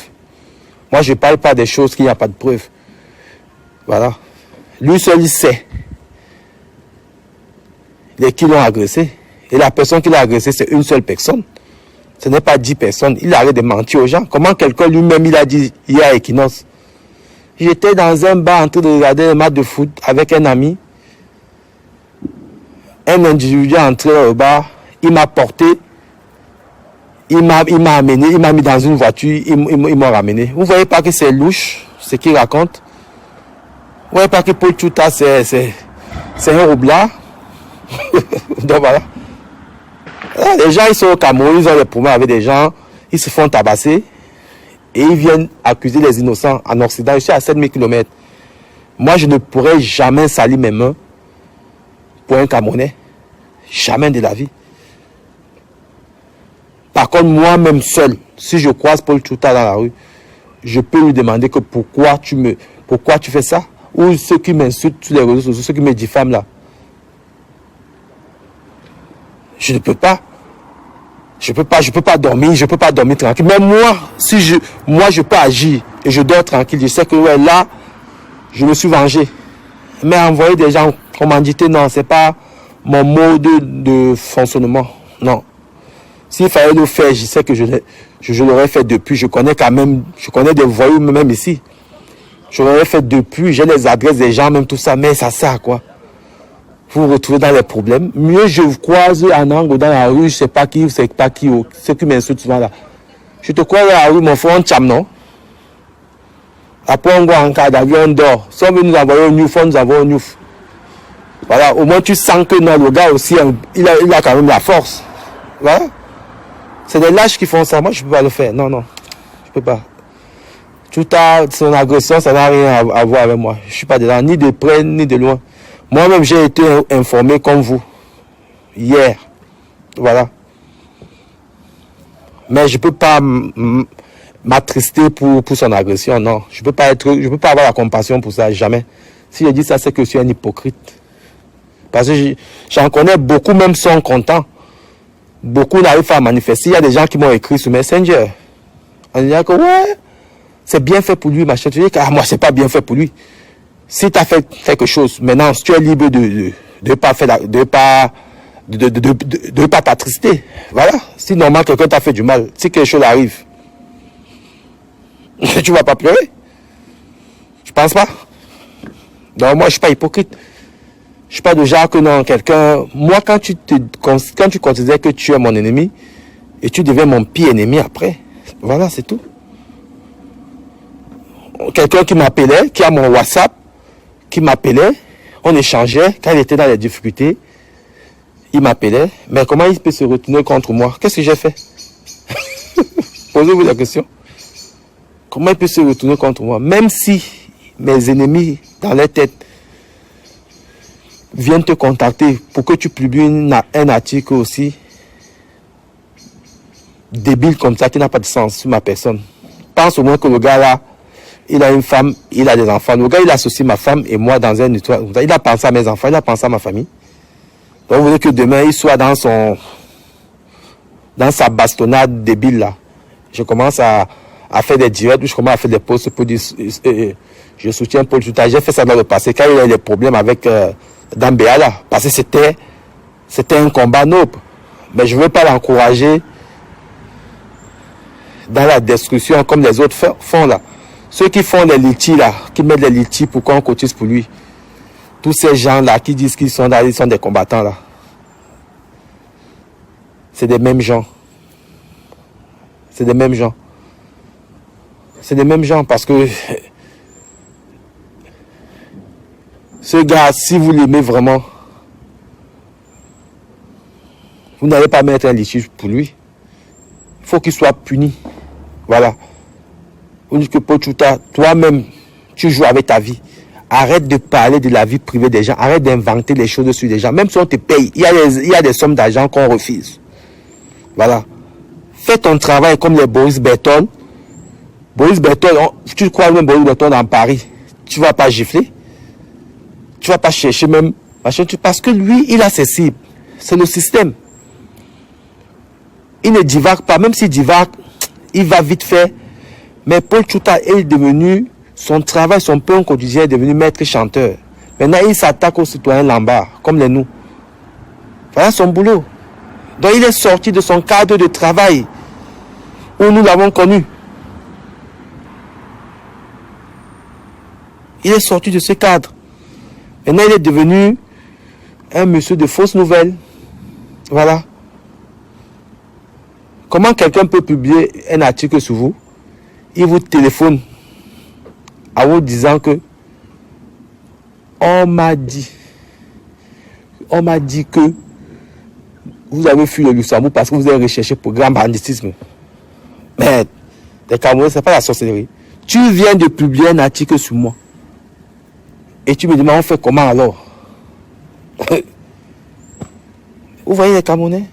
Moi, je ne parle pas des choses qu'il n'y a pas de preuves. Voilà. Lui seul, il sait. Les qui l'ont agressé. Et la personne qui l'a agressé, c'est une seule personne. Ce n'est pas 10 personnes. Il arrête de mentir aux gens. Comment quelqu'un lui-même, il a dit hier à Equinox. J'étais dans un bar en train de regarder un match de foot avec un ami. Un individu est entré au bar. Il m'a porté. Il m'a amené. Il m'a mis dans une voiture. Il m'a ramené. Vous ne voyez pas que c'est louche, ce qu'il raconte? Vous ne voyez pas que Paul Tchouta, c'est un roublard? Donc voilà. Les gens, ils sont au Cameroun, ils ont des problèmes avec des gens, ils se font tabasser et ils viennent accuser les innocents en Occident. Je suis à 7000 km. Moi, je ne pourrais jamais salir mes mains pour un Camerounais. Jamais de la vie. Par contre, moi-même seul, si je croise Paul Tchouta dans la rue, je peux lui demander que pourquoi tu fais ça? Ou ceux qui m'insultent sur les réseaux sociaux, ceux qui me diffament là. Je ne peux pas. Je peux pas dormir, je peux pas dormir tranquille. Mais moi, je peux agir et je dors tranquille. Je sais que ouais, là, je me suis vengé. Mais envoyer des gens commanditer, non, c'est pas mon mode de fonctionnement. Non. S'il fallait le faire, je sais que je l'aurais fait depuis. Je connais des voyous même ici. Je l'aurais fait depuis, j'ai les adresses des gens, même tout ça, mais ça sert à quoi? Vous vous retrouvez dans les problèmes. Mieux je vous croise en angle dans la rue, je ne sais pas qui, ceux qui m'insultent souvent là. Je te croise dans la rue, mon frère, on tcham, non? Après, on va en cas d'avion, on dort. Si on veut nous envoyer un neuf, nous avons un neuf. Voilà, au moins tu sens que non, le gars aussi, il a quand même la force. Voilà. C'est des lâches qui font ça. Moi, je ne peux pas le faire. Non, je ne peux pas. Tout à son agression, ça n'a rien à voir avec moi. Je ne suis pas dedans, ni de près, ni de loin. Moi-même, j'ai été informé comme vous, hier. Voilà. Mais je ne peux pas m'attrister pour son agression, non. Je ne peux pas avoir la compassion pour ça, jamais. Si je dis ça, c'est que je suis un hypocrite. Parce que j'en connais beaucoup, même sont contents. Beaucoup n'arrivent pas à manifester. Il y a des gens qui m'ont écrit sur Messenger. On dit que ouais, c'est bien fait pour lui, machin. Tu dis que moi, c'est pas bien fait pour lui. Si tu as fait quelque chose, maintenant, tu es libre de pas t'attrister. Voilà. Si normalement quelqu'un t'a fait du mal, si quelque chose arrive, tu vas pas pleurer. Je pense pas. Donc moi, je suis pas hypocrite. Je suis pas de genre que non, quelqu'un... Moi, quand tu considères que tu es mon ennemi, et tu deviens mon pire ennemi après, voilà, c'est tout. Quelqu'un qui m'appelait, qui a mon WhatsApp, qui m'appelait, on échangeait, quand il était dans les difficultés, il m'appelait, mais comment il peut se retourner contre moi? Qu'est-ce que j'ai fait? Posez-vous la question. Comment il peut se retourner contre moi? Même si mes ennemis dans leur tête viennent te contacter pour que tu publies un article aussi débile comme ça qui n'a pas de sens sur ma personne. Pense au moins que le gars là, il a une femme, il a des enfants. Le gars, il associe ma femme et moi dans un histoire. Il a pensé à mes enfants, il a pensé à ma famille. Donc vous voulez que demain, il soit dans sa bastonnade débile là. Je commence à faire des directs, je commence à faire des posts pour dire je soutiens Paul Chouta. J'ai fait ça dans le passé quand il y a eu des problèmes avec Dambéa là. Parce que c'était un combat noble. Mais je ne veux pas l'encourager dans la destruction comme les autres font là. Ceux qui font les litis là, qui mettent les litis pour qu'on cotise pour lui. Tous ces gens là qui disent qu'ils sont là, ils sont des combattants là. C'est des mêmes gens. C'est des mêmes gens. C'est des mêmes gens parce que ce gars, si vous l'aimez vraiment, vous n'allez pas mettre un litige pour lui. Il faut qu'il soit puni. Voilà. Vous dites que Paul Chouta, toi-même, tu joues avec ta vie. Arrête de parler de la vie privée des gens. Arrête d'inventer les choses sur les gens. Même si on te paye, il y a des sommes d'argent qu'on refuse. Voilà. Fais ton travail comme les Boris Berton. Boris Berton, tu crois même Boris Berton dans Paris, tu ne vas pas gifler. Tu ne vas pas chercher même. Parce que lui, il a ses cibles. C'est le système. Il ne divague pas. Même s'il divague, il va vite faire. Mais Paul Chouta est devenu, son travail, son pain quotidien est devenu maître chanteur. Maintenant, il s'attaque aux citoyens lambda, comme les nous. Voilà son boulot. Donc, il est sorti de son cadre de travail où nous l'avons connu. Il est sorti de ce cadre. Maintenant, il est devenu un monsieur de fausses nouvelles. Voilà. Comment quelqu'un peut publier un article sur vous? Il vous téléphone en vous disant que on m'a dit que vous avez fui le Luxembourg parce que vous avez recherché pour grand banditisme. Mais les Camerounais, ce n'est pas la sorcellerie. Tu viens de publier un article sur moi. Et tu me demandes, on fait comment alors? Vous voyez les Camerounais?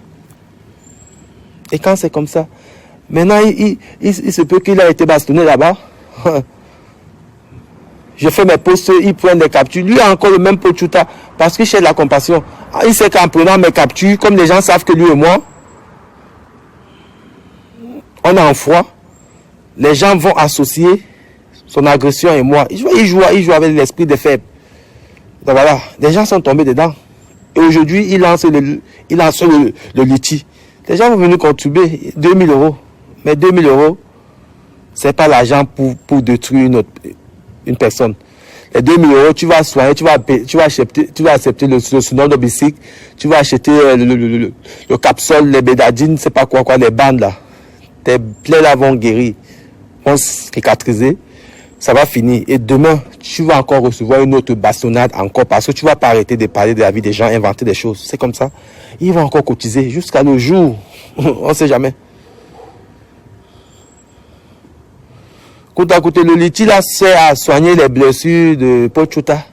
Et quand c'est comme ça, maintenant, il se peut qu'il a été bastonné là-bas. Je fais mes posts, il prend des captures. Lui a encore le même Paul Chouta parce qu'il cherche la compassion. Il sait qu'en prenant mes captures, comme les gens savent que lui et moi, on est en froid, les gens vont associer son agression et moi. Il joue avec l'esprit des faibles. Donc voilà, les gens sont tombés dedans. Et aujourd'hui, il lance le litige. Les gens vont venir contribuer 2000 €. Mais 2000 €, ce n'est pas l'argent pour détruire une personne. Les 2000 €, tu vas soigner, tu vas accepter le surnom de bicycle, tu vas acheter le capsule, les bédadines, c'est pas quoi, les bandes là. Tes plaies là vont guérir, vont cicatriser, ça va finir. Et demain, tu vas encore recevoir une autre bastonnade encore parce que tu vas pas arrêter de parler de la vie des gens, inventer des choses. C'est comme ça. Ils vont encore cotiser jusqu'à le jour. On ne sait jamais. Côté, le litige là sert à soigner les blessures de Paul Chouta.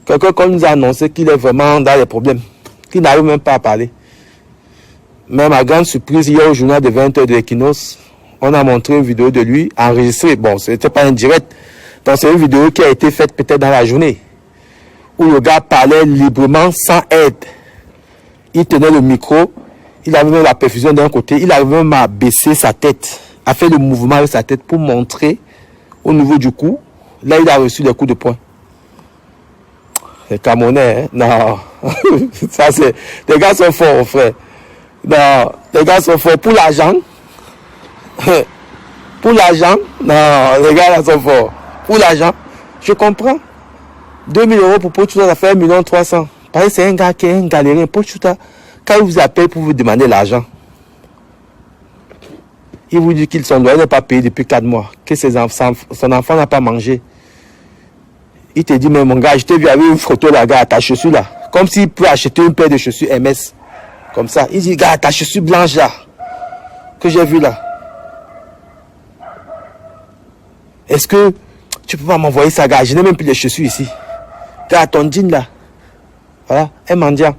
Quelqu'un qu'on nous a annoncé qu'il est vraiment dans les problèmes, qu'il n'arrive même pas à parler. Mais ma grande surprise, hier au journal de 20h de Equinos, on a montré une vidéo de lui enregistrée. Bon, ce n'était pas un direct. Donc c'est une vidéo qui a été faite peut-être dans la journée, où le gars parlait librement sans aide. Il tenait le micro, il avait même la perfusion d'un côté, il avait même à baisser sa tête, à faire le mouvement avec sa tête pour montrer au niveau du cou. Là, il a reçu des coups de poing. Les Camerounais, hein? Non. Ça, c'est... Les gars sont forts, frère. Non, les gars sont forts. Pour l'argent, non, les gars là sont forts. Pour l'argent, je comprends. 2000 € pour Paul Chouta, ça fait 1 300 000. Parce que c'est un gars qui est un galérien. Paul Chouta, quand il vous appelle pour vous demander l'argent, il vous dit qu'il son loyer n'est pas payé depuis 4 mois, que son enfant n'a pas mangé. Il te dit, mais mon gars, je t'ai vu avec une photo là, gars, ta chaussure là. Comme s'il peut acheter une paire de chaussures MS. Comme ça. Il dit, gars, ta chaussure blanche là, que j'ai vu là. Est-ce que tu peux pas m'envoyer ça, gars? Je n'ai même plus les chaussures ici. Gars, ton jean là. Voilà, un mendiant.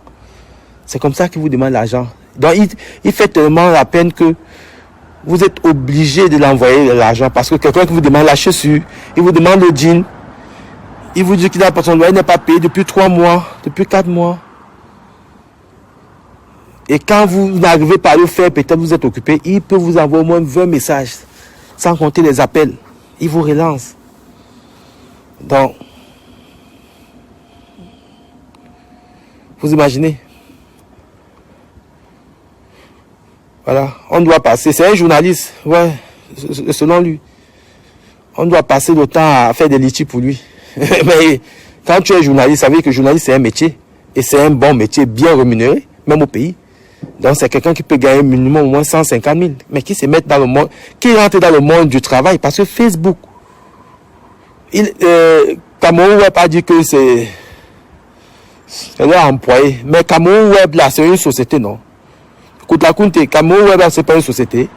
C'est comme ça qu'il vous demande l'argent. Donc, il fait tellement la peine que vous êtes obligé de l'envoyer l'argent parce que quelqu'un qui vous demande la chaussure, il vous demande le jean, il vous dit qu'il n'a pas son loyer n'est pas payé depuis 3 mois, depuis 4 mois. Et quand vous n'arrivez pas à le faire, peut-être vous êtes occupé, il peut vous envoyer au moins 20 messages, sans compter les appels. Il vous relance. Donc, vous imaginez? Voilà, on doit passer, c'est un journaliste, ouais, selon lui. On doit passer le temps à faire des litiges pour lui. Mais quand tu es journaliste, ça veut dire que journaliste c'est un métier. Et c'est un bon métier, bien rémunéré, même au pays. Donc c'est quelqu'un qui peut gagner minimum au moins 150 000. Mais qui se met dans le monde, qui rentre dans le monde du travail. Parce que Facebook, Cameroun Web a dit que c'est leur employé. Mais Cameroun Web là, c'est une société, non? Koutakounte, Cameroun Web, c'est pas une société.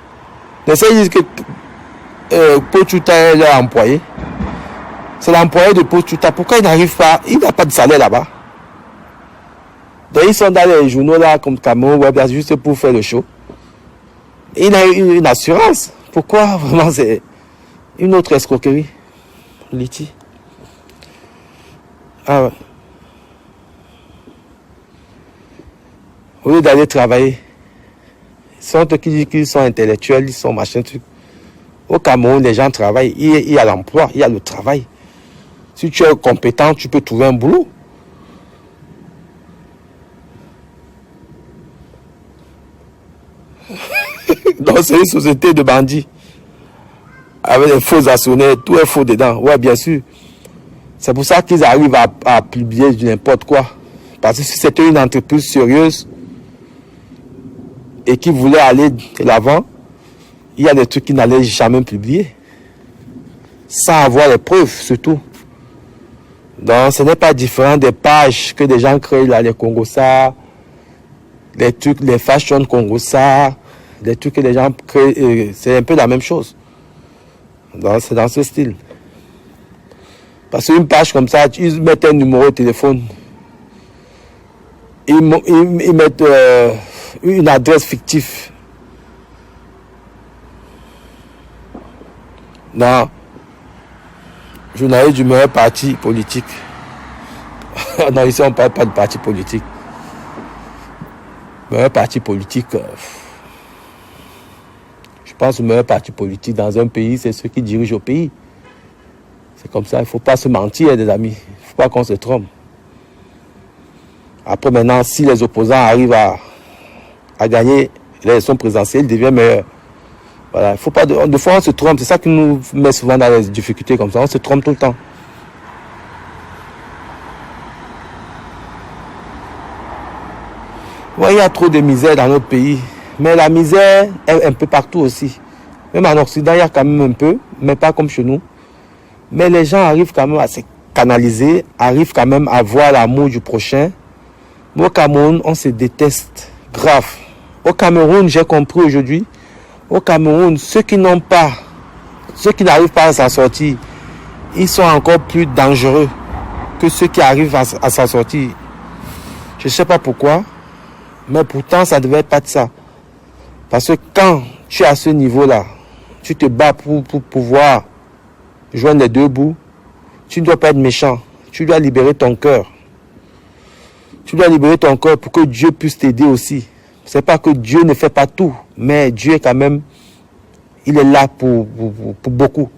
Mais ça, ils disent que Pochuta est leur employé. C'est l'employé de Pochuta. Pourquoi il n'arrive pas? Il n'a pas de salaire là-bas. Donc ils sont dans les journaux là, comme Cameroun Web, là, juste pour faire le show. Et il a une assurance. Pourquoi? Vraiment, c'est une autre escroquerie. Liti. Ah ouais. Au lieu d'aller travailler. Ils sont qui disent qu'ils sont intellectuels, ils sont machin truc. Au Cameroun, les gens travaillent. Il y a l'emploi, il y a le travail. Si tu es compétent, tu peux trouver un boulot. Donc c'est une société de bandits. Avec des faux actionnaires, tout est faux dedans. Ouais, bien sûr. C'est pour ça qu'ils arrivent à publier du n'importe quoi. Parce que si c'était une entreprise sérieuse, et qui voulait aller de l'avant, il y a des trucs qu'ils n'allaient jamais publier. Sans avoir les preuves, surtout. Donc, ce n'est pas différent des pages que des gens créent, là, les Congosa, les trucs, les fashion Congosa, les trucs que les gens créent, c'est un peu la même chose. Donc, c'est dans ce style. Parce qu'une page comme ça, ils mettent un numéro de téléphone. Ils mettent une adresse fictive. Non. Journaliste du meilleur parti politique. Non, ici on ne parle pas de parti politique. Meilleur parti politique. Je pense que le meilleur parti politique dans un pays, c'est ceux qui dirigent au pays. C'est comme ça, il ne faut pas se mentir, les amis. Il ne faut pas qu'on se trompe. Après maintenant, si les opposants arrivent à gagner l'élection présidentielle, ils deviennent meilleurs. Voilà, il ne faut pas... De fois, on se trompe. C'est ça qui nous met souvent dans les difficultés comme ça. On se trompe tout le temps. Ouais, il y a trop de misère dans notre pays. Mais la misère est un peu partout aussi. Même en Occident, il y a quand même un peu, mais pas comme chez nous. Mais les gens arrivent quand même à se canaliser, arrivent quand même à voir l'amour du prochain. Mais au Cameroun, on se déteste grave. Au Cameroun, j'ai compris aujourd'hui, au Cameroun, ceux qui n'arrivent pas à s'en sortir, ils sont encore plus dangereux que ceux qui arrivent à s'en sortir. Je ne sais pas pourquoi, mais pourtant, ça ne devait pas être ça. Parce que quand tu es à ce niveau-là, tu te bats pour pouvoir joindre les deux bouts, tu ne dois pas être méchant. Tu dois libérer ton cœur. Tu dois libérer ton cœur pour que Dieu puisse t'aider aussi. C'est pas que Dieu ne fait pas tout, mais Dieu est quand même, il est là pour beaucoup.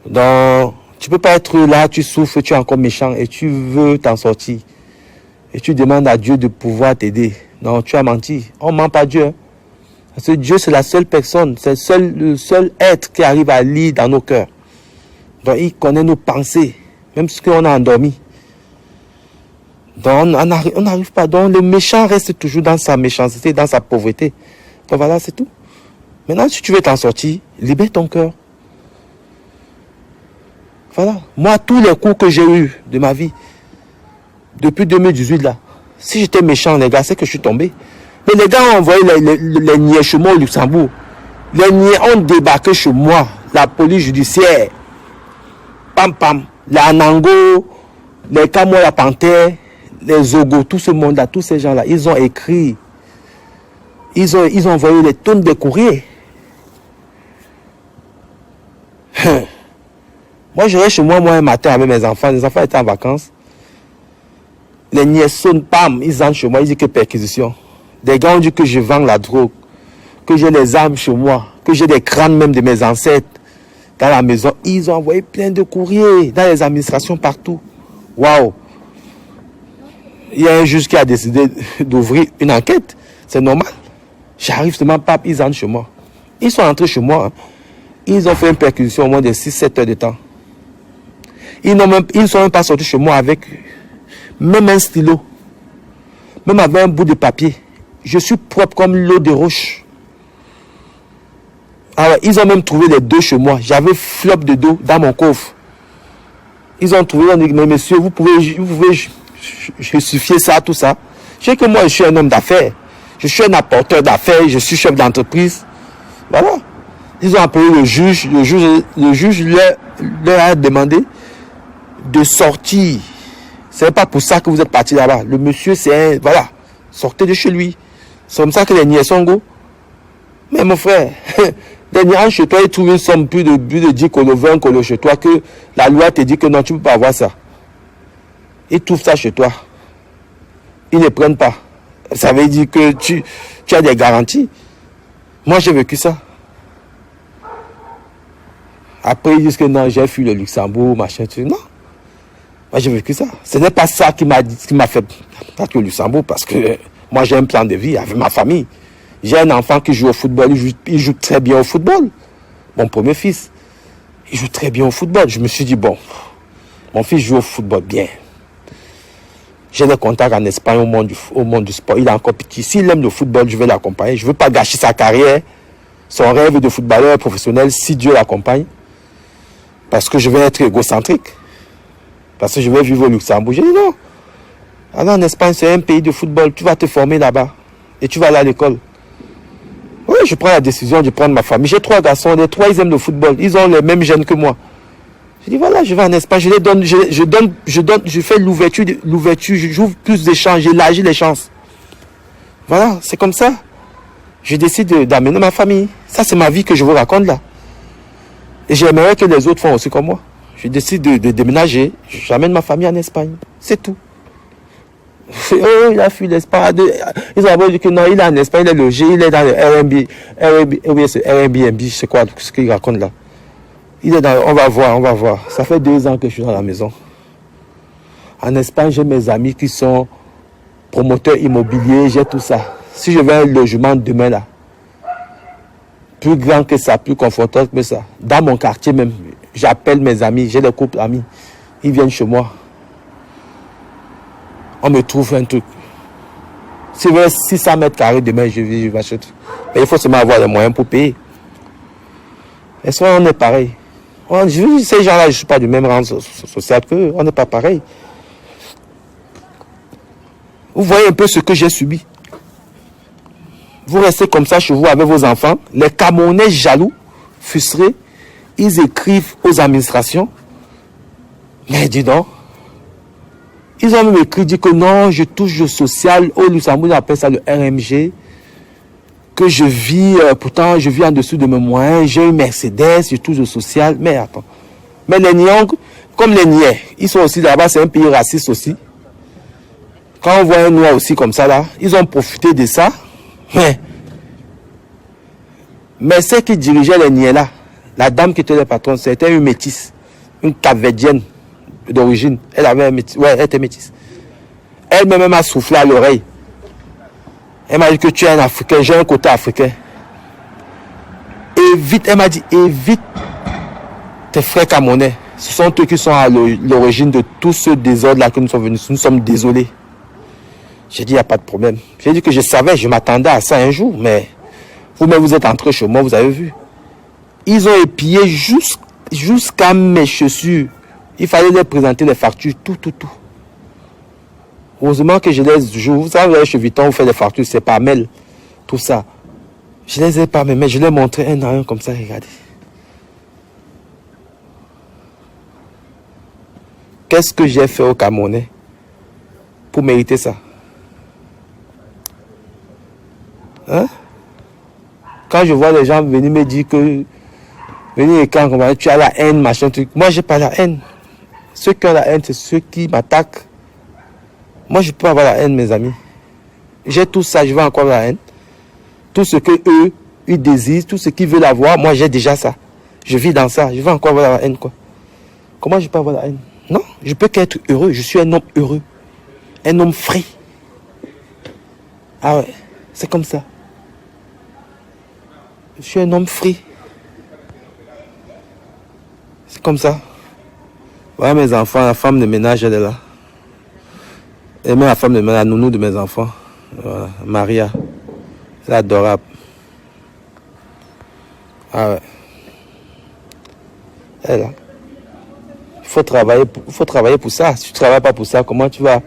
Donc, tu peux pas être là, tu souffres, tu es encore méchant et tu veux t'en sortir. Et tu demandes à Dieu de pouvoir t'aider. Non, tu as menti. On ne ment pas Dieu. Hein. Parce que Dieu, c'est la seule personne, c'est le seul être qui arrive à lire dans nos cœurs. Donc, il connaît nos pensées, même ce qu'on a endormi. Donc, on n'arrive pas. Donc, le méchant reste toujours dans sa méchanceté, dans sa pauvreté. Donc, voilà, c'est tout. Maintenant, si tu veux t'en sortir, libère ton cœur. Voilà. Moi, tous les coups que j'ai eus de ma vie, depuis 2018, là, si j'étais méchant, les gars, c'est que je suis tombé. Mais les gars ont envoyé les niais chez moi au Luxembourg. Les niais ont débarqué chez moi. la police judiciaire. Pam pam. Les Anango, les Kamola Panthère, les Zogo, tout ce monde-là, tous ces gens-là, ils ont écrit. Ils ont envoyé des tonnes de courriers. Moi, je reste chez moi un matin avec mes enfants. Les enfants étaient en vacances. Les nièces sonnent, pam, ils entrent chez moi, ils disent que perquisition. Des gars ont dit que je vends la drogue, que j'ai les armes chez moi, que j'ai des crânes même de mes ancêtres dans la maison. Ils ont envoyé plein de courriers dans les administrations partout. Waouh! Il y a un juge qui a décidé d'ouvrir une enquête. C'est normal. J'arrive seulement, pap, ils entrent chez moi. Ils sont entrés chez moi. Hein. Ils ont fait une perquisition au moins de 6-7 heures de temps. Ils ne sont même pas sortis chez moi avec même un stylo. Même avec un bout de papier. Je suis propre comme l'eau de roche. Alors, ils ont même trouvé les dos chez moi. J'avais flop de dos dans mon coffre. Ils ont trouvé, ils ont dit, mais monsieur, vous pouvez justifier ça, tout ça. Je sais que moi, je suis un homme d'affaires. Je suis un apporteur d'affaires. Je suis chef d'entreprise. Voilà. Ils ont appelé le juge. Le juge leur a demandé de sortir. C'est pas pour ça que vous êtes parti là-bas. Le monsieur, c'est un... Voilà. Sortez de chez lui. C'est comme ça que les niais sont go. Mais mon frère, les niais chez toi, ils trouvent une somme plus de 10 colos, 20 colos chez toi, que la loi te dit que non, tu ne peux pas avoir ça. Ils trouvent ça chez toi. Ils ne prennent pas. Ça veut dire que tu as des garanties. Moi, j'ai vécu ça. Après, ils disent que non, j'ai fui le Luxembourg, machin, tu sais. Non. Moi, j'ai vécu ça. Ce n'est pas ça qui m'a fait partir au Luxembourg, parce que moi, j'ai un plan de vie avec ma famille. J'ai un enfant qui joue au football. Il joue très bien au football. Mon premier fils. Il joue très bien au football. Je me suis dit, bon, mon fils joue au football bien. J'ai des contacts en Espagne au monde du sport. Il est encore petit. S'il aime le football, je vais l'accompagner. Je ne veux pas gâcher sa carrière, son rêve de footballeur professionnel, si Dieu l'accompagne. Parce que je vais être égocentrique. Parce que je vais vivre au Luxembourg. J'ai dit non. Alors en Espagne, c'est un pays de football. Tu vas te former là-bas. Et tu vas aller à l'école. Oui, je prends la décision de prendre ma famille. J'ai 3 garçons. Les 3, ils aiment le football. Ils ont les mêmes gènes que moi. Je dis voilà, je vais en Espagne. Je fais l'ouverture. J'ouvre plus d'échanges. J'élargis les chances. Voilà, c'est comme ça. Je décide d'amener ma famille. Ça, c'est ma vie que je vous raconte là. Et j'aimerais que les autres font aussi comme moi. Je décide de déménager. J'amène ma famille en Espagne. C'est tout. Oh, il a fui l'Espagne. Ils ont dit que non, il est en Espagne, il est logé, il est dans le Airbnb. C'est quoi ce qu'il raconte là? Il est dans, on va voir. Ça fait 2 ans que je suis dans la maison. En Espagne, j'ai mes amis qui sont promoteurs immobiliers, j'ai tout ça. Si je veux un logement demain là, plus grand que ça, plus confortable que ça, dans mon quartier même, j'appelle mes amis, j'ai des couples amis, ils viennent chez moi. On me trouve un truc. Si je veux 600 mètres carrés demain, je m'achète. Mais il faut seulement avoir les moyens pour payer. Et soit on est pareil. Ces gens-là, je ne suis pas du même rang social qu'eux. On n'est pas pareil. Vous voyez un peu ce que j'ai subi. Vous restez comme ça chez vous avec vos enfants. Les Camerounais jaloux, frustrés, ils écrivent aux administrations. Mais dis donc, ils ont même écrit, dit que non, je touche le social. Au Luxembourg, on appelle ça le RMG. Que je vis, pourtant, je vis en dessous de mes moyens. J'ai une Mercedes, je touche le social. Mais attends. Mais les Niais, comme les Niais, ils sont aussi là-bas, c'est un pays raciste aussi. Quand on voit un Noir aussi comme ça, là, ils ont profité de ça. Mais celle qui dirigeait les Niais là, la dame qui était le patron, c'était une métisse, une capverdienne d'origine. Elle avait un métis, ouais, elle était métisse. Elle-même m'a soufflé à l'oreille. Elle m'a dit que tu es un Africain, j'ai un côté africain. Évite, elle m'a dit, évite tes frères camerounais. Ce sont eux qui sont à l'origine de tout ce désordre-là que nous sommes venus. Nous sommes désolés. J'ai dit, il n'y a pas de problème. J'ai dit que je savais, je m'attendais à ça un jour, mais vous-même, vous êtes entrés chez moi, vous avez vu. Ils ont épié jusqu'à mes chaussures. Il fallait leur présenter les factures, tout. Heureusement que je les... Vous savez, chez Vuitton, vous faites des factures, c'est pas mail, tout ça. Je les ai pas, mais je les ai montré un à un comme ça, regardez. Qu'est-ce que j'ai fait au Camerounais pour mériter ça? Hein? Quand je vois les gens venir me dire que venir et quand tu as la haine, machin truc. Moi, j'ai pas la haine. Ceux qui ont la haine, c'est ceux qui m'attaquent. Moi, je peux avoir la haine, mes amis. J'ai tout ça, je veux encore la haine. Tout ce que eux, ils désirent, tout ce qu'ils veulent avoir, moi, j'ai déjà ça. Je vis dans ça, je veux encore avoir la haine, quoi. Comment je peux avoir la haine? Non, je peux qu'être heureux. Je suis un homme heureux. Un homme free. Ah ouais, c'est comme ça. Je suis un homme free. C'est comme ça. Voilà mes enfants, la femme de ménage, elle est là. Et même la femme de ménage, la nounou de mes enfants. Voilà, Maria. C'est adorable. Ah ouais. Elle est là. Il faut travailler pour ça. Si tu ne travailles pas pour ça, comment tu vas?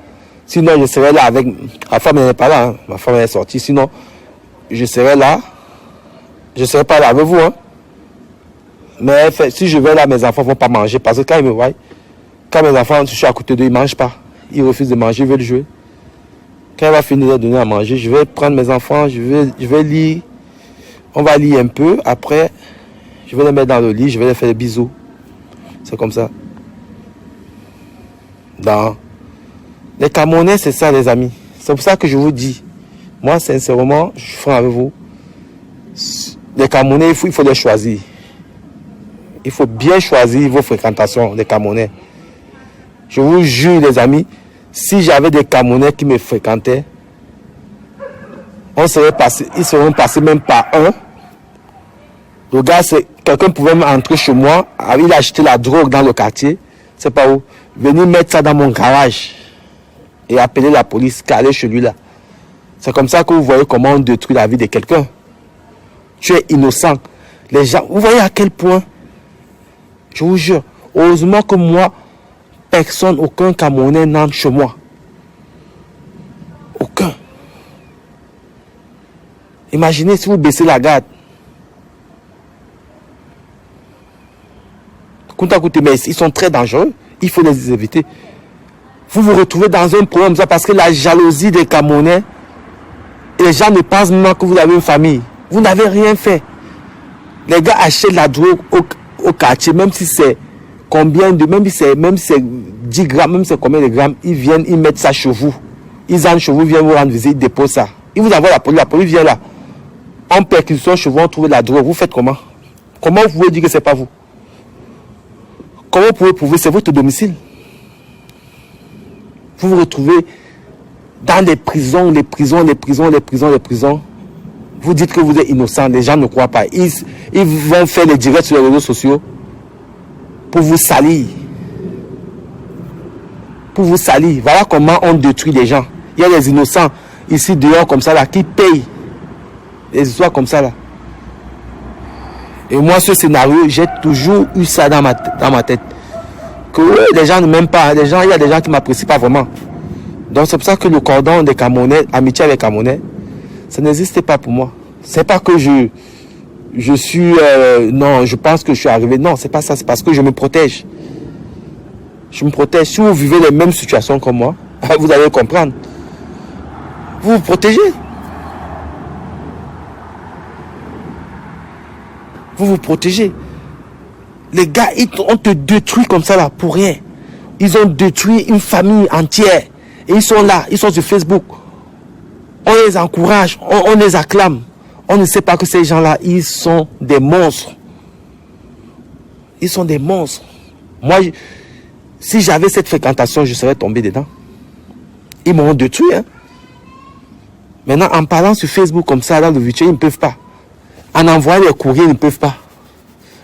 Sinon, je serai là avec... Ma femme n'est pas là. Hein. Ma femme est sortie. Sinon, je serai là. Je ne serai pas là avec vous. Hein. Mais si je vais là, mes enfants ne vont pas manger. Parce que quand ils me voient, quand mes enfants, je suis à côté d'eux, ils ne mangent pas. Ils refusent de manger, ils veulent jouer. Quand il va finir de donner à manger, je vais prendre mes enfants, je vais lire. On va lire un peu. Après, je vais les mettre dans le lit, je vais les faire des bisous. C'est comme ça. Les Camerounais, c'est ça, les amis. C'est pour ça que je vous dis. Moi, sincèrement, je suis franc avec vous. Les Camerounais, il faut les choisir. Il faut bien choisir vos fréquentations, les Camerounais. Je vous jure, les amis, si j'avais des Camerounais qui me fréquentaient, ils seraient passés même par un. Le gars, quelqu'un pouvait entrer chez moi, il a acheté la drogue dans le quartier, c'est pas où, venir mettre ça dans mon garage et appeler la police, caler chez lui là. C'est comme ça que vous voyez comment on détruit la vie de quelqu'un. Tu es innocent. Les gens, vous voyez à quel point, je vous jure, heureusement que moi, personne, aucun Camerounais n'entre chez moi. Aucun. Imaginez si vous baissez la garde. Mais ils sont très dangereux. Il faut les éviter. Vous vous retrouvez dans un problème ça parce que la jalousie des Camerounais, les gens ne pensent même que vous avez une famille. Vous n'avez rien fait. Les gars achètent la drogue au quartier, même si c'est combien de, même si c'est 10 grammes, même si c'est combien de grammes, ils viennent, ils mettent ça chez vous. Ils entrent chez vous, viennent vous rendre visite, ils déposent ça. Ils vous envoient la police vient là. En perquisition chez vous, on trouve la drogue. Vous faites comment? Comment vous pouvez dire que c'est pas vous? Comment vous pouvez prouver? C'est votre domicile. Vous vous retrouvez dans les prisons. Vous dites que vous êtes innocent. Les gens ne croient pas. Ils vont faire les directs sur les réseaux sociaux pour vous salir. Pour vous salir. Voilà comment on détruit les gens. Il y a des innocents ici dehors comme ça là qui payent. Des histoires comme ça là. Et moi, ce scénario, j'ai toujours eu ça dans ma tête. Que les gens ne m'aiment pas. Il y a des gens qui ne m'apprécient pas vraiment. Donc, c'est pour ça que le cordon des Camerounais, amitié avec les Camerounais, ça n'existait pas pour moi. C'est pas que je suis... non, je pense que je suis arrivé. Non, c'est pas ça. C'est parce que je me protège. Je me protège. Si vous vivez les mêmes situations que moi, vous allez comprendre. Vous vous protégez. Vous vous protégez. Les gars, on te détruit comme ça là, pour rien. Ils ont détruit une famille entière. Et ils sont là, ils sont sur Facebook. On les encourage, on les acclame. On ne sait pas que ces gens-là, ils sont des monstres. Ils sont des monstres. Moi, si j'avais cette fréquentation, je serais tombé dedans. Ils m'ont détruit. Hein. Maintenant, en parlant sur Facebook comme ça, dans le virtuel, ils ne peuvent pas. En envoyant les courriers, ils ne peuvent pas.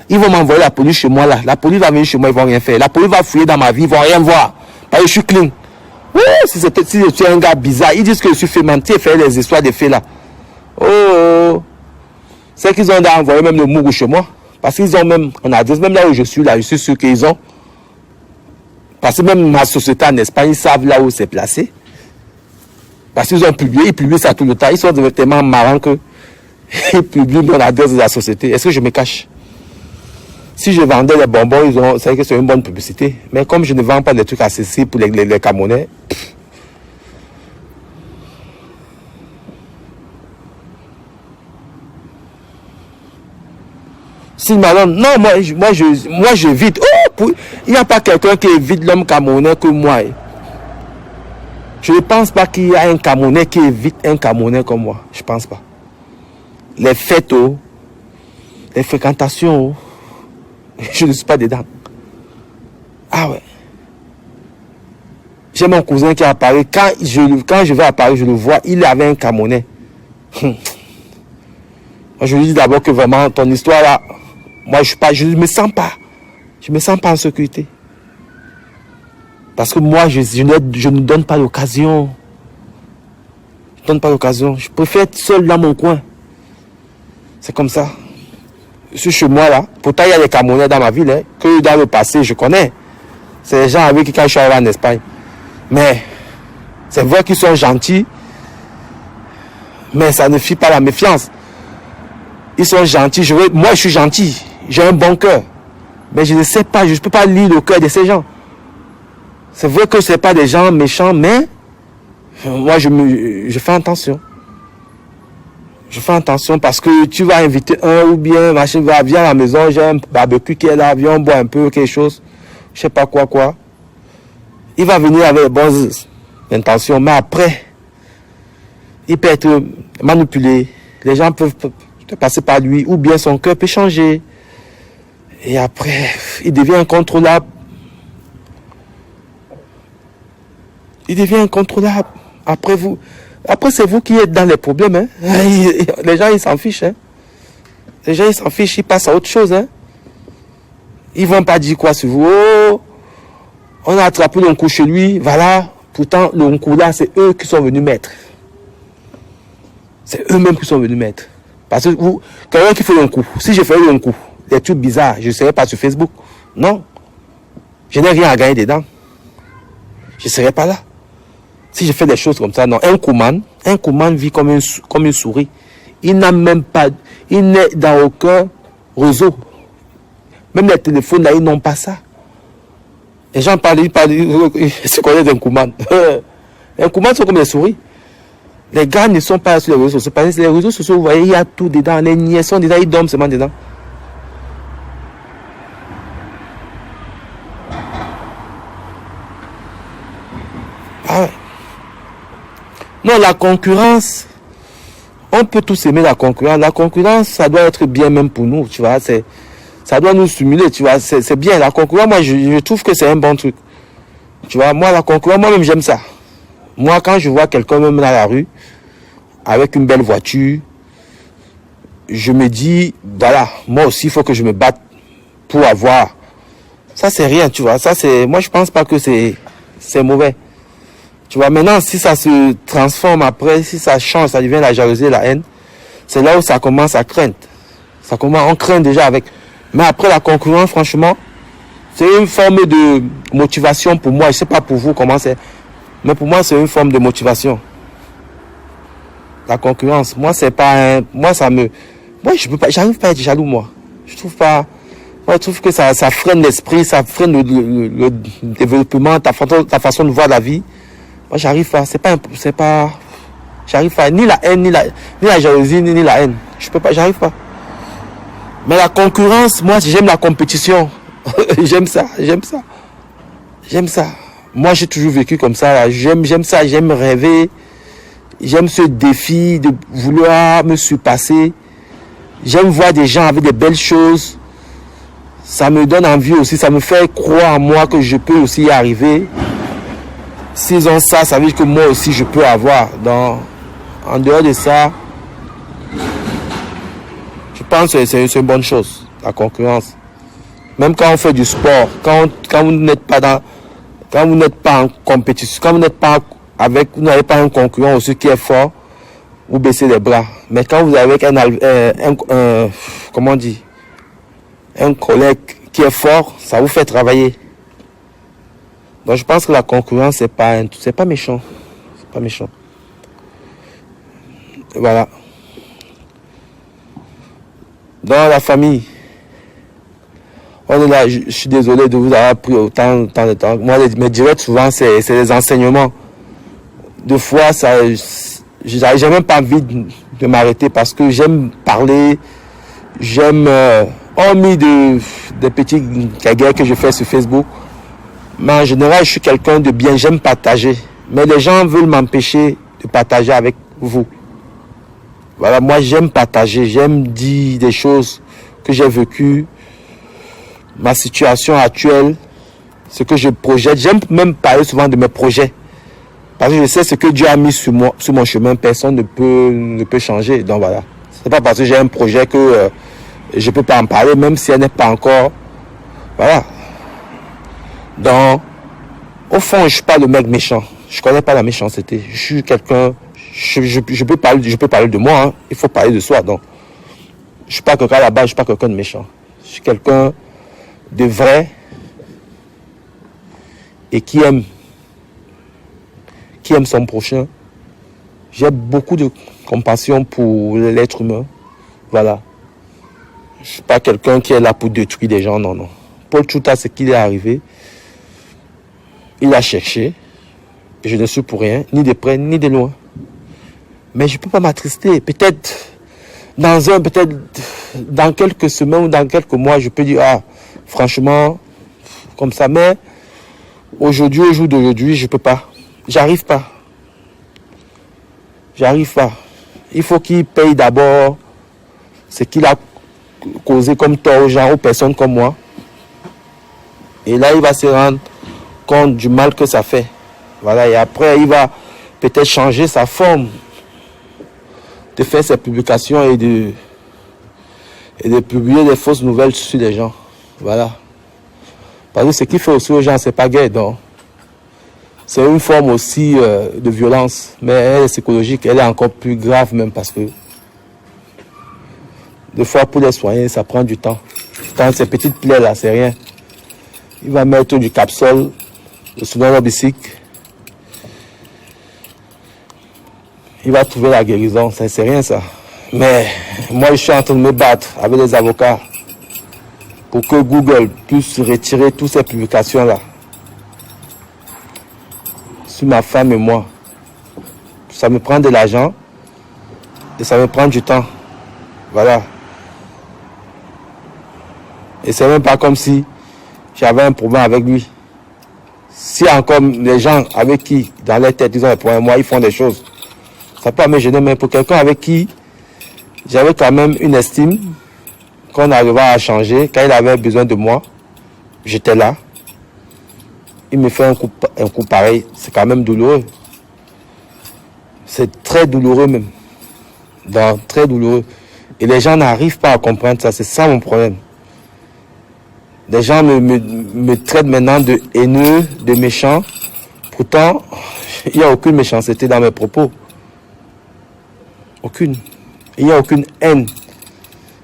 Ils vont m'envoyer la police chez moi là. La police va venir chez moi, ils ne vont rien faire. La police va fouiller dans ma vie, ils ne vont rien voir. Parce que je suis clean. Oui, si je suis un gars bizarre, ils disent que je suis fait mentir et faire les histoires de faits là. Oh, c'est qu'ils ont envoyé même le mougou chez moi. Parce qu'ils ont même, on adresse même là où je suis sûr qu'ils ont. Parce que même ma société en Espagne, ils savent là où c'est placé. Parce qu'ils ont publié, ils publient ça tout le temps. Ils sont tellement marrants que ils publient mon adresse de la société. Est-ce que je me cache? Si je vendais les bonbons, c'est que c'est une bonne publicité. Mais comme je ne vends pas des trucs accessibles pour les Camerounais, si madame, non, moi j'évite. Il n'y a pas quelqu'un qui évite l'homme camerounais que moi. Je ne pense pas qu'il y a un Camerounais qui évite un Camerounais comme moi. Je ne pense pas. Les fêtes, les fréquentations, je ne suis pas dedans. Ah ouais. J'ai mon cousin qui est à Paris. Quand je vais à Paris, je le vois, il avait un Camerounais. Moi, je lui dis d'abord que vraiment, ton histoire là, moi je ne me sens pas. Je ne me sens pas en sécurité. Parce que moi, je ne donne pas l'occasion. Je ne donne pas l'occasion. Je préfère être seul dans mon coin. C'est comme ça. Ce chez moi là, pourtant il y a des Camerounais dans ma ville, que dans le passé je connais. C'est les gens avec qui quand je suis arrivé en Espagne. Mais c'est vrai qu'ils sont gentils, mais ça ne fit pas la méfiance. Ils sont gentils. Moi je suis gentil, j'ai un bon cœur. Mais je ne sais pas, je ne peux pas lire le cœur de ces gens. C'est vrai que ce n'est pas des gens méchants, mais moi je fais attention. Je fais attention parce que tu vas inviter un ou bien machin, viens à la maison, j'ai un barbecue qui est là, viens on boit un peu quelque chose, je sais pas quoi. Il va venir avec les bonnes intentions, mais après, il peut être manipulé. Les gens peuvent passer par lui, ou bien son cœur peut changer. Et après, il devient incontrôlable. Il devient incontrôlable. Après, c'est vous qui êtes dans les problèmes. Hein. Les gens, ils s'en fichent. Hein. Les gens, ils s'en fichent, ils passent à autre chose. Hein. Ils ne vont pas dire quoi sur vous. Oh, on a attrapé le coup chez lui. Voilà. Pourtant, le coup là, c'est eux qui sont venus mettre. C'est eux-mêmes qui sont venus mettre. Parce que vous, quelqu'un qui fait un coup, si je fais un coup, des trucs bizarres, je ne serai pas sur Facebook. Non. Je n'ai rien à gagner dedans. Je ne serai pas là. Si je fais des choses comme ça, non. Un Kouman vit comme une souris. Il n'a même pas, il n'est dans aucun réseau. Même les téléphones là, ils n'ont pas ça. Les gens ils se connaissent d'un Kouman. Un Kouman, c'est comme des souris. Les gars ne sont pas sur les réseaux sociaux. Parce que les réseaux sociaux, vous voyez, il y a tout dedans. Les niais sont dedans, ils dorment seulement dedans. Ah ouais. Non, la concurrence, on peut tous aimer la concurrence. La concurrence, ça doit être bien même pour nous, tu vois. Ça doit nous stimuler, tu vois. C'est bien. La concurrence, moi, je trouve que c'est un bon truc. Tu vois, moi, la concurrence, moi-même, j'aime ça. Moi, quand je vois quelqu'un même dans la rue, avec une belle voiture, je me dis, voilà, moi aussi, il faut que je me batte pour avoir. Ça, c'est rien, tu vois. Moi, je pense pas que c'est mauvais. Tu vois, maintenant, si ça se transforme après, si ça change, ça devient la jalousie et la haine, c'est là où ça commence à craindre. On craint déjà avec. Mais après, la concurrence, franchement, c'est une forme de motivation pour moi. Je ne sais pas pour vous comment c'est. Mais pour moi, c'est une forme de motivation. La concurrence, moi, c'est pas moi, je peux pas, j'arrive pas à être jaloux, moi. Je trouve que ça freine l'esprit, ça freine le développement, ta façon de voir la vie. Moi, j'arrive pas, j'arrive pas, ni la haine, ni la jalousie, ni la haine. Je peux pas, j'arrive pas. Mais la concurrence, moi, j'aime la compétition. J'aime ça. Moi, j'ai toujours vécu comme ça, là. J'aime ça, j'aime rêver. J'aime ce défi de vouloir me surpasser. J'aime voir des gens avec des belles choses. Ça me donne envie aussi, ça me fait croire en moi que je peux aussi y arriver. S'ils ont ça, ça veut dire que moi aussi je peux avoir. En dehors de ça, je pense que c'est une bonne chose, la concurrence. Même quand on fait du sport, quand vous n'êtes pas en compétition, quand vous n'avez pas un concurrent aussi qui est fort, vous baissez les bras. Mais quand vous avez un collègue qui est fort, ça vous fait travailler. Donc je pense que la concurrence, c'est pas méchant. C'est pas méchant. Voilà. Dans la famille, On est là, je suis désolé de vous avoir pris autant de temps. Moi, mes directs, souvent, c'est des enseignements. Des fois, j'ai même pas envie de m'arrêter parce que j'aime parler, j'aime, hormis des petits gagues que je fais sur Facebook, mais en général, je suis quelqu'un de bien, j'aime partager. Mais les gens veulent m'empêcher de partager avec vous. Voilà, moi, j'aime partager, j'aime dire des choses que j'ai vécues, ma situation actuelle, ce que je projette. J'aime même parler souvent de mes projets. Parce que je sais ce que Dieu a mis sur mon chemin, personne ne peut changer. Donc voilà. C'est pas parce que j'ai un projet que je ne peux pas en parler, même si elle n'est pas encore. Voilà. Donc, au fond, je ne suis pas le mec méchant. Je ne connais pas la méchanceté. Je suis quelqu'un. Je peux parler de moi. Hein. Il faut parler de soi. Donc, je ne suis pas quelqu'un à la base, je ne suis pas quelqu'un de méchant. Je suis quelqu'un de vrai et qui aime son prochain. J'ai beaucoup de compassion pour l'être humain. Voilà. Je ne suis pas quelqu'un qui est là pour détruire des gens, non, non. Paul Tchouta, c'est qu'il est arrivé. Il a cherché. Et je ne suis pour rien, ni de près, ni de loin. Mais je ne peux pas m'attrister. Peut-être dans quelques semaines ou dans quelques mois, je peux dire, ah, franchement, comme ça. Mais aujourd'hui, au jour d'aujourd'hui, je ne peux pas. J'arrive pas. Il faut qu'il paye d'abord ce qu'il a causé comme tort aux gens, aux personnes comme moi. Et là, il va se rendre compte du mal que ça fait. Voilà. Et après, il va peut-être changer sa forme de faire ses publications et de publier des fausses nouvelles sur les gens. Voilà. Parce que ce qu'il fait aussi aux gens, c'est pas gai, donc. C'est une forme aussi de violence, mais elle est psychologique, elle est encore plus grave même parce que des fois pour les soigner, ça prend du temps. Quand ces petites plaies là, c'est rien. Il va mettre du capsule, le soudonobisique. Il va trouver la guérison, ça c'est rien ça. Mais moi je suis en train de me battre avec les avocats pour que Google puisse retirer toutes ces publications là. Sur ma femme et moi. Ça me prend de l'argent et ça me prend du temps. Voilà. Et c'est même pas comme si j'avais un problème avec lui. Si encore les gens avec qui, dans leur tête, ils ont un problème, moi, ils font des choses. Ça peut me gêner, mais pour quelqu'un avec qui j'avais quand même une estime, qu'on arriva à changer, quand il avait besoin de moi, j'étais là. Il me fait un coup pareil, c'est quand même douloureux. C'est très douloureux même. Donc, très douloureux. Et les gens n'arrivent pas à comprendre ça, c'est ça mon problème. Les gens me traitent maintenant de haineux, de méchant. Pourtant, il n'y a aucune méchanceté dans mes propos. Aucune. Il n'y a aucune haine.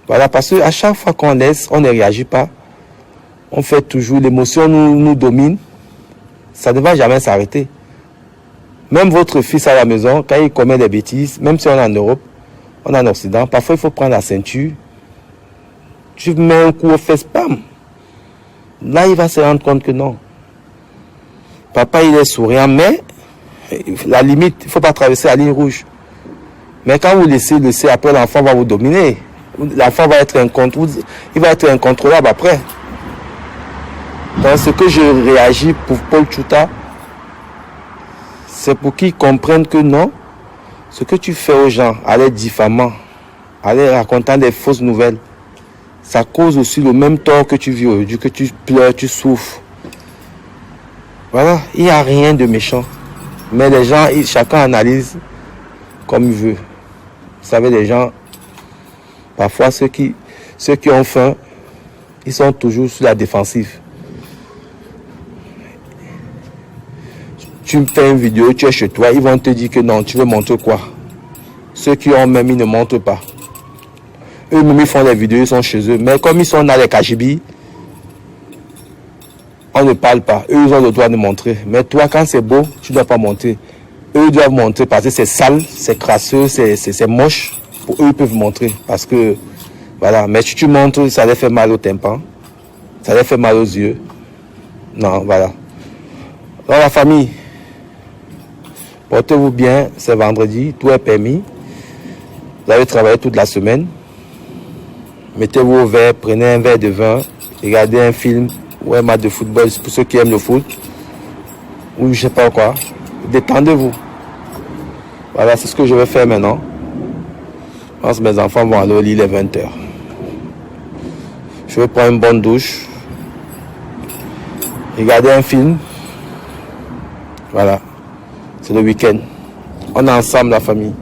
Voilà, parce qu'à chaque fois qu'on laisse, on ne réagit pas. On fait toujours, l'émotion nous domine. Ça ne va jamais s'arrêter. Même votre fils à la maison, quand il commet des bêtises, même si on est en Europe, on est en Occident, parfois il faut prendre la ceinture. Tu mets un coup au fesses, spam. Là, il va se rendre compte que non. Papa, il est souriant, mais la limite, il ne faut pas traverser la ligne rouge. Mais quand vous laissez, après l'enfant va vous dominer. L'enfant va être incontrôlable après. Donc ce que je réagis pour Paul Tchouta, c'est pour qu'ils comprennent que non, ce que tu fais aux gens, en les diffamant, en les racontant des fausses nouvelles, ça cause aussi le même tort que tu vis aujourd'hui, que tu pleures, tu souffres. Voilà, il n'y a rien de méchant. Mais les gens, chacun analyse comme il veut. Vous savez, les gens, parfois ceux qui ont faim, ils sont toujours sur la défensive. Tu fais une vidéo, tu es chez toi, ils vont te dire que non, tu veux montrer quoi? Ceux qui ont même, ils ne montrent pas. Eux-mêmes, ils font des vidéos, ils sont chez eux. Mais comme ils sont dans les KGB, on ne parle pas. Eux, ils ont le droit de montrer. Mais toi, quand c'est beau, tu ne dois pas montrer. Eux doivent montrer parce que c'est sale, c'est crasseux, c'est moche. Pour eux, ils peuvent montrer. Parce que, voilà. Mais si tu montres, ça les fait mal au tympan. Ça les fait mal aux yeux. Non, voilà. Dans la famille, portez-vous bien, c'est vendredi, tout est permis. Vous allez travailler toute la semaine. Mettez-vous au verre, prenez un verre de vin, regardez un film ou un match de football pour ceux qui aiment le foot. Ou je sais pas quoi. Détendez-vous. Voilà, c'est ce que je vais faire maintenant. Je pense que mes enfants vont aller au lit les 20h. Je vais prendre une bonne douche. Regarder un film. Voilà. C'est le week-end. On est ensemble, la famille.